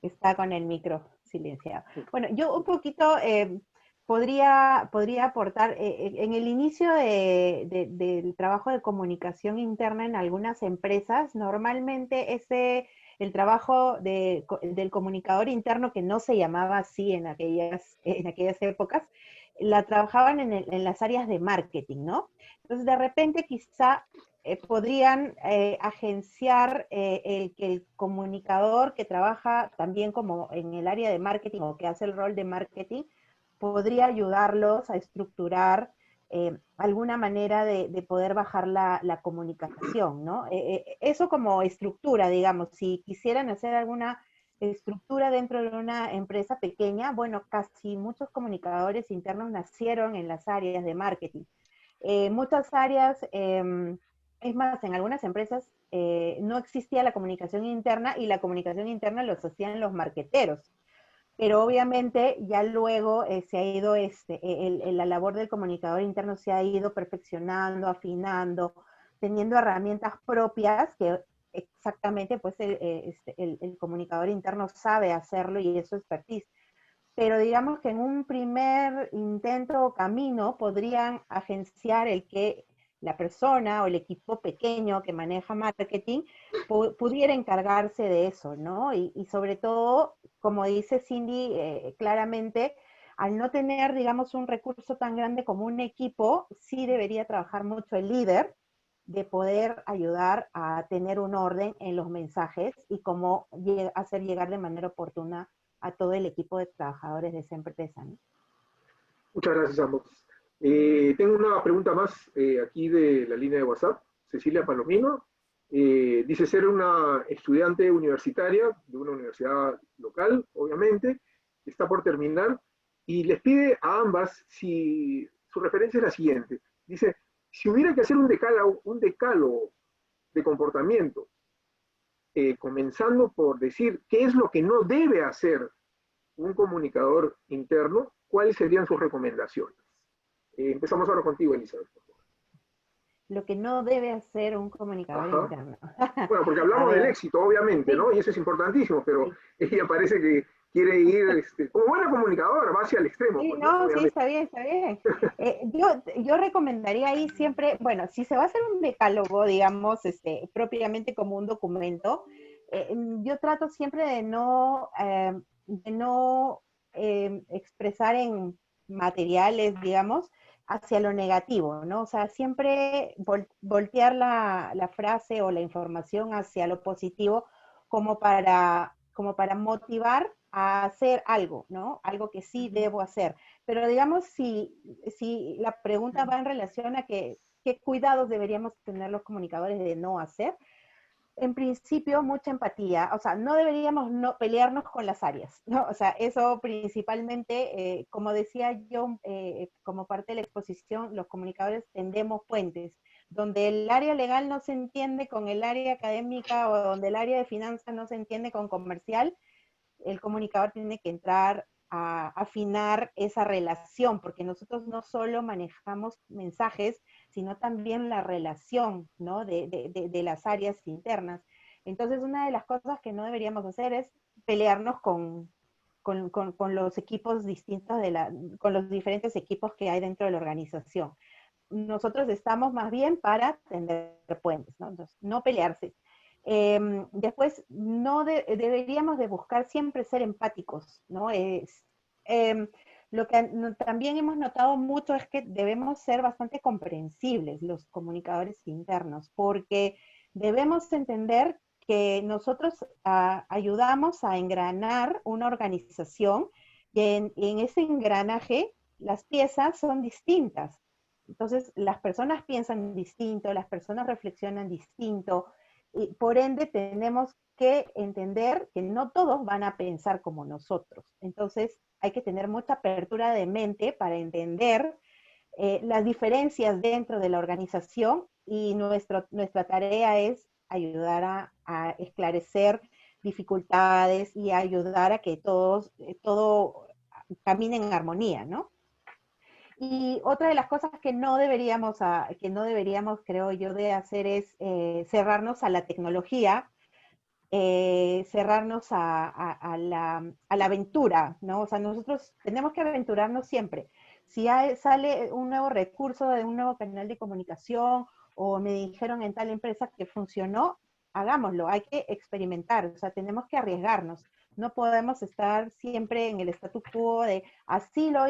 Está con el micro silenciado. Bueno, yo un poquito podría aportar, en el inicio del trabajo de comunicación interna en algunas empresas, normalmente el trabajo del comunicador interno, que no se llamaba así en aquellas épocas, la trabajaban en las áreas de marketing, ¿no? Entonces, de repente quizá podrían agenciar que el comunicador que trabaja también como en el área de marketing o que hace el rol de marketing, podría ayudarlos a estructurar alguna manera de poder bajar la comunicación, ¿no? Eso como estructura, digamos, si quisieran hacer alguna estructura dentro de una empresa pequeña, bueno, casi muchos comunicadores internos nacieron en las áreas de marketing. Muchas áreas, es más, en algunas empresas no existía la comunicación interna y la comunicación interna los hacían los marqueteros. Pero obviamente ya luego se ha ido, la labor del comunicador interno se ha ido perfeccionando, afinando, teniendo herramientas propias que exactamente pues el comunicador interno sabe hacerlo y eso es expertise. Pero digamos que en un primer intento o camino podrían agenciar el que la persona o el equipo pequeño que maneja marketing pudiera encargarse de eso, ¿no? Y sobre todo, como dice Cindy claramente, al no tener, digamos, un recurso tan grande como un equipo, sí debería trabajar mucho el líder de poder ayudar a tener un orden en los mensajes y cómo hacer llegar de manera oportuna a todo el equipo de trabajadores de esa empresa, ¿no? Muchas gracias a ambos. Tengo una pregunta más aquí de la línea de WhatsApp. Cecilia Palomino dice ser una estudiante universitaria de una universidad local, obviamente, está por terminar, y les pide a ambas si su referencia es la siguiente. Dice, si hubiera que hacer un decálogo de comportamiento, comenzando por decir qué es lo que no debe hacer un comunicador interno, ¿cuáles serían sus recomendaciones? Empezamos ahora contigo, Elizabeth. Lo que no debe hacer un comunicador interno. Bueno, porque hablamos del éxito, obviamente, sí, ¿no? Y eso es importantísimo, pero sí, ella parece que quiere ir, como buena comunicadora, va hacia el extremo. Sí, pues, no, sí, está bien, está bien. Yo recomendaría ahí siempre, bueno, si se va a hacer un decálogo, digamos, propiamente como un documento, yo trato siempre de no expresar en materiales, digamos, hacia lo negativo, ¿no? O sea, siempre voltear la frase o la información hacia lo positivo como para motivar a hacer algo, ¿no? Algo que sí debo hacer. Pero digamos, si la pregunta va en relación a qué cuidados deberíamos tener los comunicadores de no hacer, en principio, mucha empatía. O sea, no deberíamos no pelearnos con las áreas, ¿no? O sea, eso principalmente, como decía yo, como parte de la exposición, los comunicadores tendemos puentes, donde el área legal no se entiende con el área académica o donde el área de finanzas no se entiende con comercial, el comunicador tiene que entrar a afinar esa relación, porque nosotros no solo manejamos mensajes, sino también la relación, ¿no? de las áreas internas. Entonces, una de las cosas que no deberíamos hacer es pelearnos con los equipos distintos, con los diferentes equipos que hay dentro de la organización. Nosotros estamos más bien para tender puentes, ¿no? Entonces, no pelearse. Después, no deberíamos de buscar siempre ser empáticos, ¿no? Lo que también hemos notado mucho es que debemos ser bastante comprensibles los comunicadores internos, porque debemos entender que nosotros ayudamos a engranar una organización y en ese engranaje las piezas son distintas. Entonces, las personas piensan distinto, las personas reflexionan distinto, y por ende tenemos que entender que no todos van a pensar como nosotros. Entonces hay que tener mucha apertura de mente para entender las diferencias dentro de la organización y nuestra tarea es ayudar a esclarecer dificultades y ayudar a que todo camine en armonía, ¿no? Y otra de las cosas que no deberíamos, creo yo, de hacer es cerrarnos a la tecnología, cerrarnos a la aventura, ¿no? O sea, nosotros tenemos que aventurarnos siempre. Si sale un nuevo recurso de un nuevo canal de comunicación o me dijeron en tal empresa que funcionó, hagámoslo, hay que experimentar, o sea, tenemos que arriesgarnos. No podemos estar siempre en el statu quo de así lo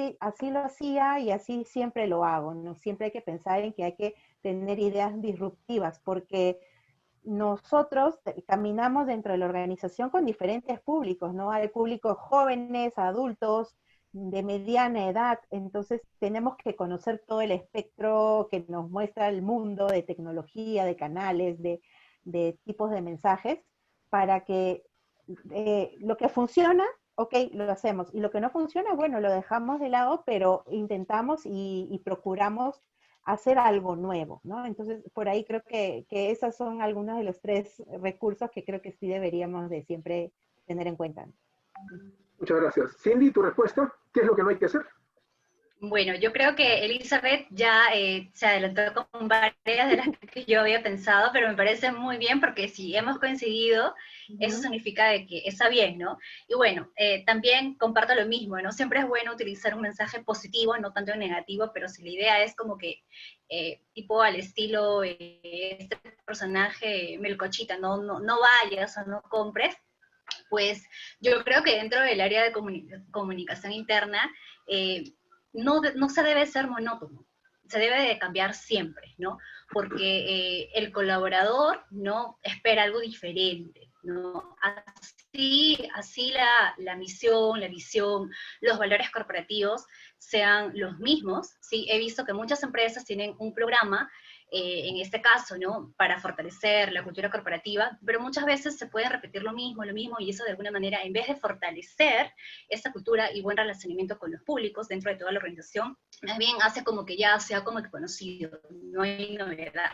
hacía y así siempre lo hago, ¿no? Siempre hay que pensar en que hay que tener ideas disruptivas, porque nosotros caminamos dentro de la organización con diferentes públicos, ¿no? Hay públicos jóvenes, adultos, de mediana edad, entonces tenemos que conocer todo el espectro que nos muestra el mundo de tecnología, de canales, de tipos de mensajes, para que lo que funciona, ok, lo hacemos, y lo que no funciona, bueno, lo dejamos de lado, pero intentamos y procuramos hacer algo nuevo, ¿no? Entonces, por ahí creo que esos son algunos de los 3 recursos que creo que sí deberíamos de siempre tener en cuenta. Muchas gracias. Cindy, ¿tu respuesta? ¿Qué es lo que no hay que hacer? Bueno, yo creo que Elizabeth ya se adelantó con varias de las que yo había pensado, pero me parece muy bien porque si hemos coincidido, eso significa de que está bien, ¿no? Y bueno, también comparto lo mismo, ¿no? Siempre es bueno utilizar un mensaje positivo, no tanto negativo, pero si la idea es como que, tipo al estilo, este personaje Melcochita, no vayas o no compres, pues yo creo que dentro del área de comunicación interna, no se debe ser monótono, se debe de cambiar siempre, ¿no? Porque el colaborador, ¿no? Espera algo diferente, ¿no? Así la misión, la visión, los valores corporativos sean los mismos, ¿sí? He visto que muchas empresas tienen un programa, en este caso, ¿no? Para fortalecer la cultura corporativa, pero muchas veces se puede repetir lo mismo, y eso de alguna manera, en vez de fortalecer esa cultura y buen relacionamiento con los públicos dentro de toda la organización, más bien hace como que ya sea como que conocido, no hay novedad.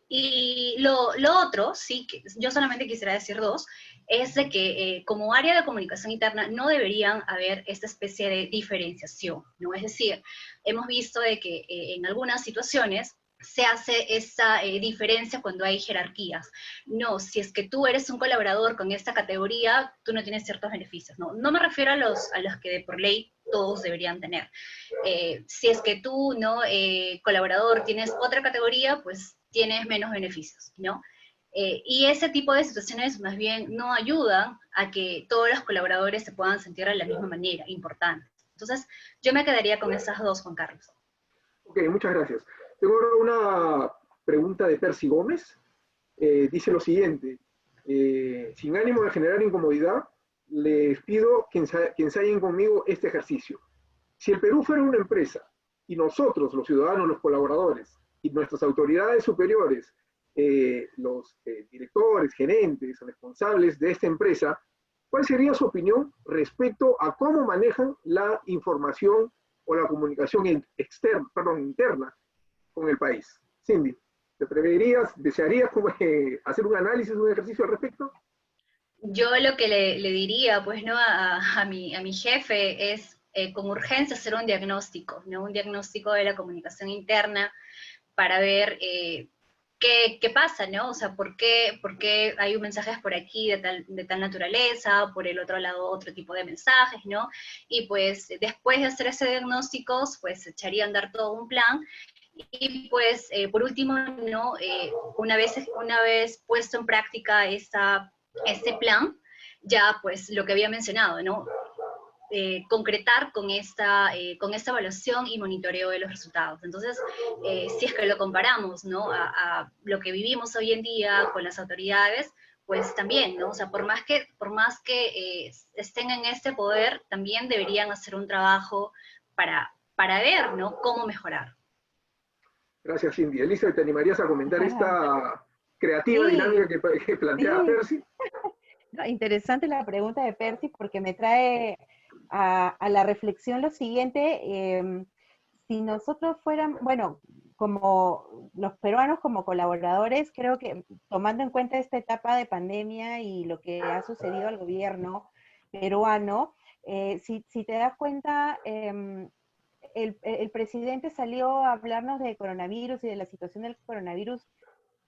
Y lo otro, sí, que yo solamente quisiera decir 2, es de que como área de comunicación interna no deberían haber esta especie de diferenciación, ¿no? Es decir, hemos visto de que en algunas situaciones se hace esa diferencia cuando hay jerarquías. No, si es que tú eres un colaborador con esta categoría, tú no tienes ciertos beneficios, ¿no? No me refiero a los que de por ley todos deberían tener. Si es que tú, ¿no? Colaborador, tienes otra categoría, pues tienes menos beneficios, ¿no? Y ese tipo de situaciones más bien no ayudan a que todos los colaboradores se puedan sentir de la misma manera, importantes. Entonces, yo me quedaría con esas 2, Juan Carlos. Ok, muchas gracias. Tengo ahora una pregunta de Percy Gómez. Dice lo siguiente, sin ánimo de generar incomodidad, les pido que ensayen conmigo este ejercicio. Si el Perú fuera una empresa y nosotros, los ciudadanos, los colaboradores y nuestras autoridades superiores, los directores, gerentes, responsables de esta empresa, ¿cuál sería su opinión respecto a cómo manejan la información o la comunicación interna con el país? Cindy, ¿te desearías hacer un análisis, un ejercicio al respecto? Yo lo que le diría, pues, ¿no? A mi jefe es con urgencia hacer un diagnóstico, ¿no? Un diagnóstico de la comunicación interna para ver qué pasa, ¿no? O sea, ¿por qué hay mensajes por aquí de tal naturaleza, por el otro lado otro tipo de mensajes, ¿no? Y pues después de hacer ese diagnóstico, pues echaría a andar todo un plan. Y pues, por último, ¿no? Una vez puesto en práctica este plan, ya pues lo que había mencionado, ¿no? Concretar con esta evaluación y monitoreo de los resultados. Entonces, si es que lo comparamos, ¿no? A lo que vivimos hoy en día con las autoridades, pues también, ¿no? O sea, por más que estén en este poder, también deberían hacer un trabajo para ver, ¿no? Cómo mejorar. Gracias, Cindy. Elizabeth, ¿te animarías a comentar esta creativa Sí, dinámica que plantea sí. Percy? No, interesante la pregunta de Percy porque me trae a la reflexión lo siguiente. Si nosotros fuéramos, bueno, como los peruanos como colaboradores, creo que tomando en cuenta esta etapa de pandemia y lo que ha sucedido al gobierno peruano, si te das cuenta, el presidente salió a hablarnos de coronavirus y de la situación del coronavirus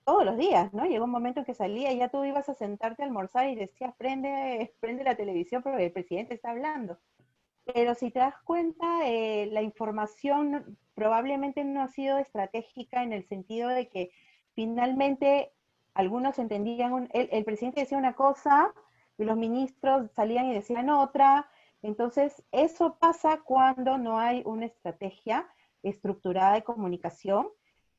todos los días, ¿no? Llegó un momento en que salía y ya tú ibas a sentarte a almorzar y decías, prende la televisión porque el presidente está hablando. Pero si te das cuenta, la información probablemente no ha sido estratégica en el sentido de que finalmente algunos entendían, el presidente decía una cosa y los ministros salían y decían otra. Entonces, eso pasa cuando no hay una estrategia estructurada de comunicación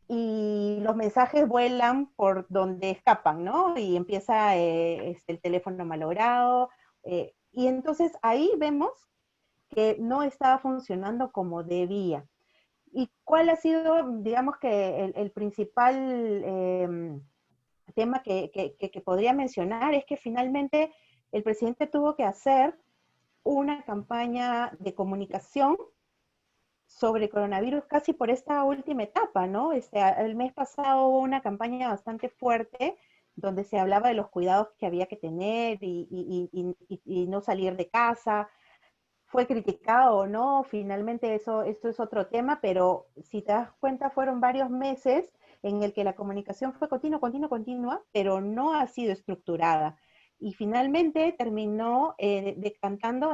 y los mensajes vuelan por donde escapan, ¿no? Y empieza el teléfono malogrado. Y entonces ahí vemos que no estaba funcionando como debía. ¿Y cuál ha sido, digamos que el principal tema que podría mencionar? Es que finalmente el presidente tuvo que hacer una campaña de comunicación sobre coronavirus casi por esta última etapa, ¿no? El mes pasado hubo una campaña bastante fuerte donde se hablaba de los cuidados que había que tener y no salir de casa. Fue criticado o no, finalmente esto es otro tema, pero si te das cuenta fueron varios meses en el que la comunicación fue continua, pero no ha sido estructurada. Y finalmente terminó decantando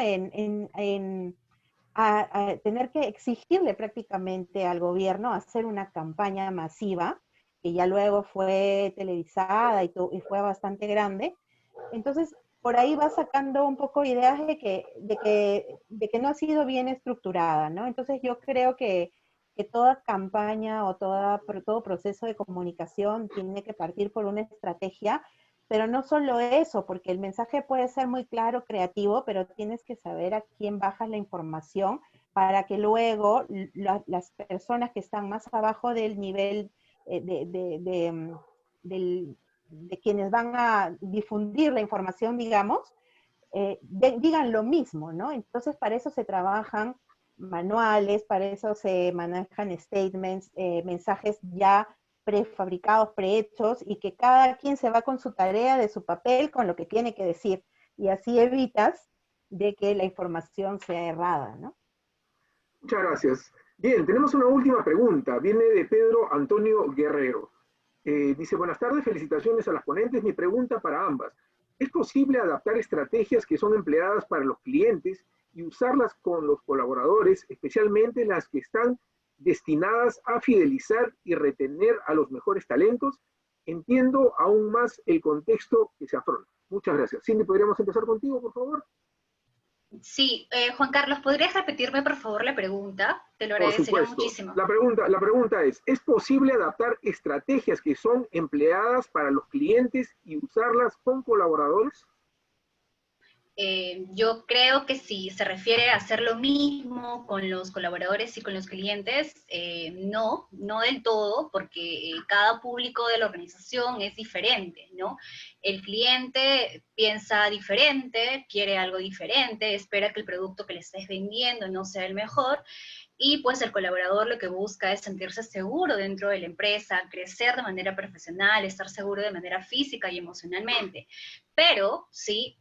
a tener que exigirle prácticamente al gobierno hacer una campaña masiva, que ya luego fue televisada y fue bastante grande. Entonces, por ahí va sacando un poco ideas de que no ha sido bien estructurada, ¿no? Entonces yo creo que toda campaña o todo proceso de comunicación tiene que partir por una estrategia, pero no solo eso, porque el mensaje puede ser muy claro, creativo, pero tienes que saber a quién bajas la información para que luego las personas que están más abajo del nivel de quienes van a difundir la información, digamos, digan lo mismo, ¿no? Entonces, para eso se trabajan manuales, para eso se manejan statements, mensajes ya prefabricados, prehechos, y que cada quien se va con su tarea de su papel, con lo que tiene que decir. Y así evitas de que la información sea errada, ¿no? Muchas gracias. Bien, tenemos una última pregunta. Viene de Pedro Antonio Guerrero. Dice, buenas tardes, felicitaciones a las ponentes. Mi pregunta para ambas. ¿Es posible adaptar estrategias que son empleadas para los clientes y usarlas con los colaboradores, especialmente las que están destinadas a fidelizar y retener a los mejores talentos? Entiendo aún más el contexto que se afronta. Muchas gracias. Cindy, ¿podríamos empezar contigo, por favor? Sí, Juan Carlos, ¿podrías repetirme por favor la pregunta? Te lo Por agradecería supuesto. muchísimo. La pregunta ¿es posible adaptar estrategias que son empleadas para los clientes y usarlas con colaboradores? Yo creo que si se refiere a hacer lo mismo con los colaboradores y con los clientes, no del todo, porque cada público de la organización es diferente, ¿no? El cliente piensa diferente, quiere algo diferente, espera que el producto que le estés vendiendo no sea el mejor, y pues el colaborador lo que busca es sentirse seguro dentro de la empresa, crecer de manera profesional, estar seguro de manera física y emocionalmente. Pero, sí,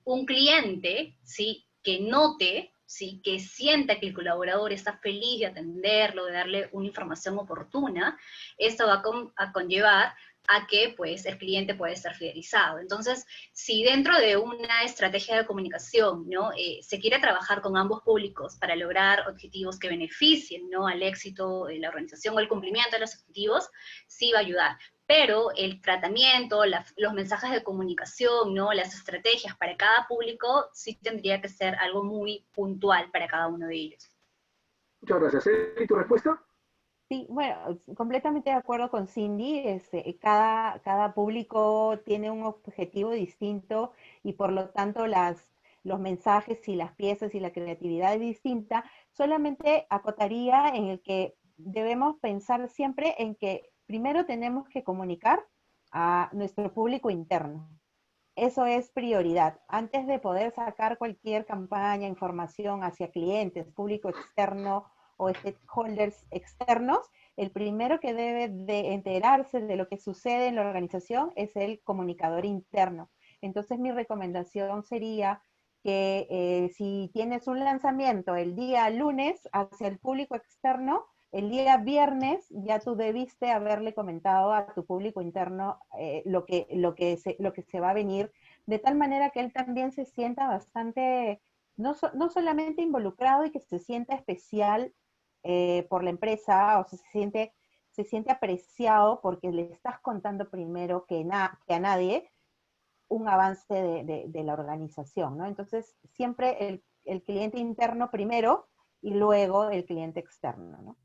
un cliente, ¿sí? Que note, ¿sí? Que sienta que el colaborador está feliz de atenderlo, de darle una información oportuna, esto va a conllevar a que pues, el cliente puede estar fidelizado. Entonces, si dentro de una estrategia de comunicación, ¿no? Se quiere trabajar con ambos públicos para lograr objetivos que beneficien, ¿no? Al éxito de la organización o el cumplimiento de los objetivos, sí va a ayudar. Pero el tratamiento, los mensajes de comunicación, ¿no? Las estrategias para cada público sí tendría que ser algo muy puntual para cada uno de ellos. Muchas gracias. ¿Y tu respuesta? Sí, bueno, completamente de acuerdo con Cindy. Cada público tiene un objetivo distinto y por lo tanto los mensajes y las piezas y la creatividad es distinta. Solamente acotaría en el que debemos pensar siempre en que primero tenemos que comunicar a nuestro público interno. Eso es prioridad. Antes de poder sacar cualquier campaña, información hacia clientes, público externo o stakeholders externos, el primero que debe de enterarse de lo que sucede en la organización es el comunicador interno. Entonces mi recomendación sería que si tienes un lanzamiento el día lunes hacia el público externo, el día viernes ya tú debiste haberle comentado a tu público interno lo que se va a venir, de tal manera que él también se sienta bastante, no solamente involucrado y que se sienta especial por la empresa, o sea, se siente apreciado porque le estás contando primero que a nadie un avance de la organización, ¿no? Entonces, siempre el cliente interno primero y luego el cliente externo, ¿no?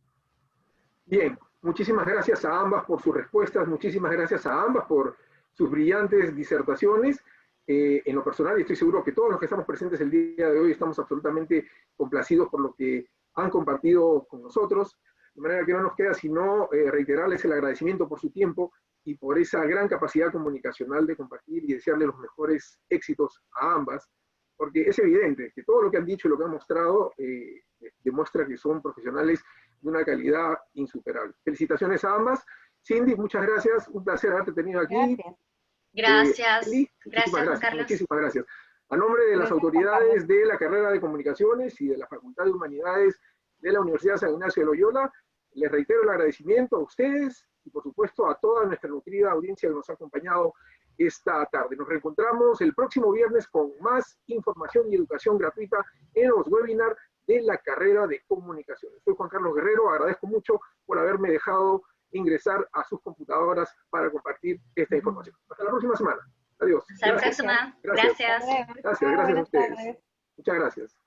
Bien, muchísimas gracias a ambas por sus respuestas, muchísimas gracias a ambas por sus brillantes disertaciones. En lo personal, y estoy seguro que todos los que estamos presentes el día de hoy estamos absolutamente complacidos por lo que han compartido con nosotros, de manera que no nos queda sino reiterarles el agradecimiento por su tiempo y por esa gran capacidad comunicacional de compartir y desearle los mejores éxitos a ambas, porque es evidente que todo lo que han dicho y lo que han mostrado demuestra que son profesionales de una calidad insuperable. Felicitaciones a ambas. Cindy, muchas gracias, un placer haberte tenido aquí. Gracias. Gracias, Juan Carlos. muchísimas gracias. A nombre de las autoridades de la carrera de Comunicaciones y de la Facultad de Humanidades de la Universidad San Ignacio de Loyola, les reitero el agradecimiento a ustedes y por supuesto a toda nuestra nutrida audiencia que nos ha acompañado esta tarde. Nos reencontramos el próximo viernes con más información y educación gratuita en los webinars de la carrera de Comunicaciones. Soy Juan Carlos Guerrero, agradezco mucho por haberme dejado ingresar a sus computadoras para compartir esta información. Hasta la próxima semana. Adiós. Hasta la próxima. Gracias. Gracias a ustedes. Muchas gracias.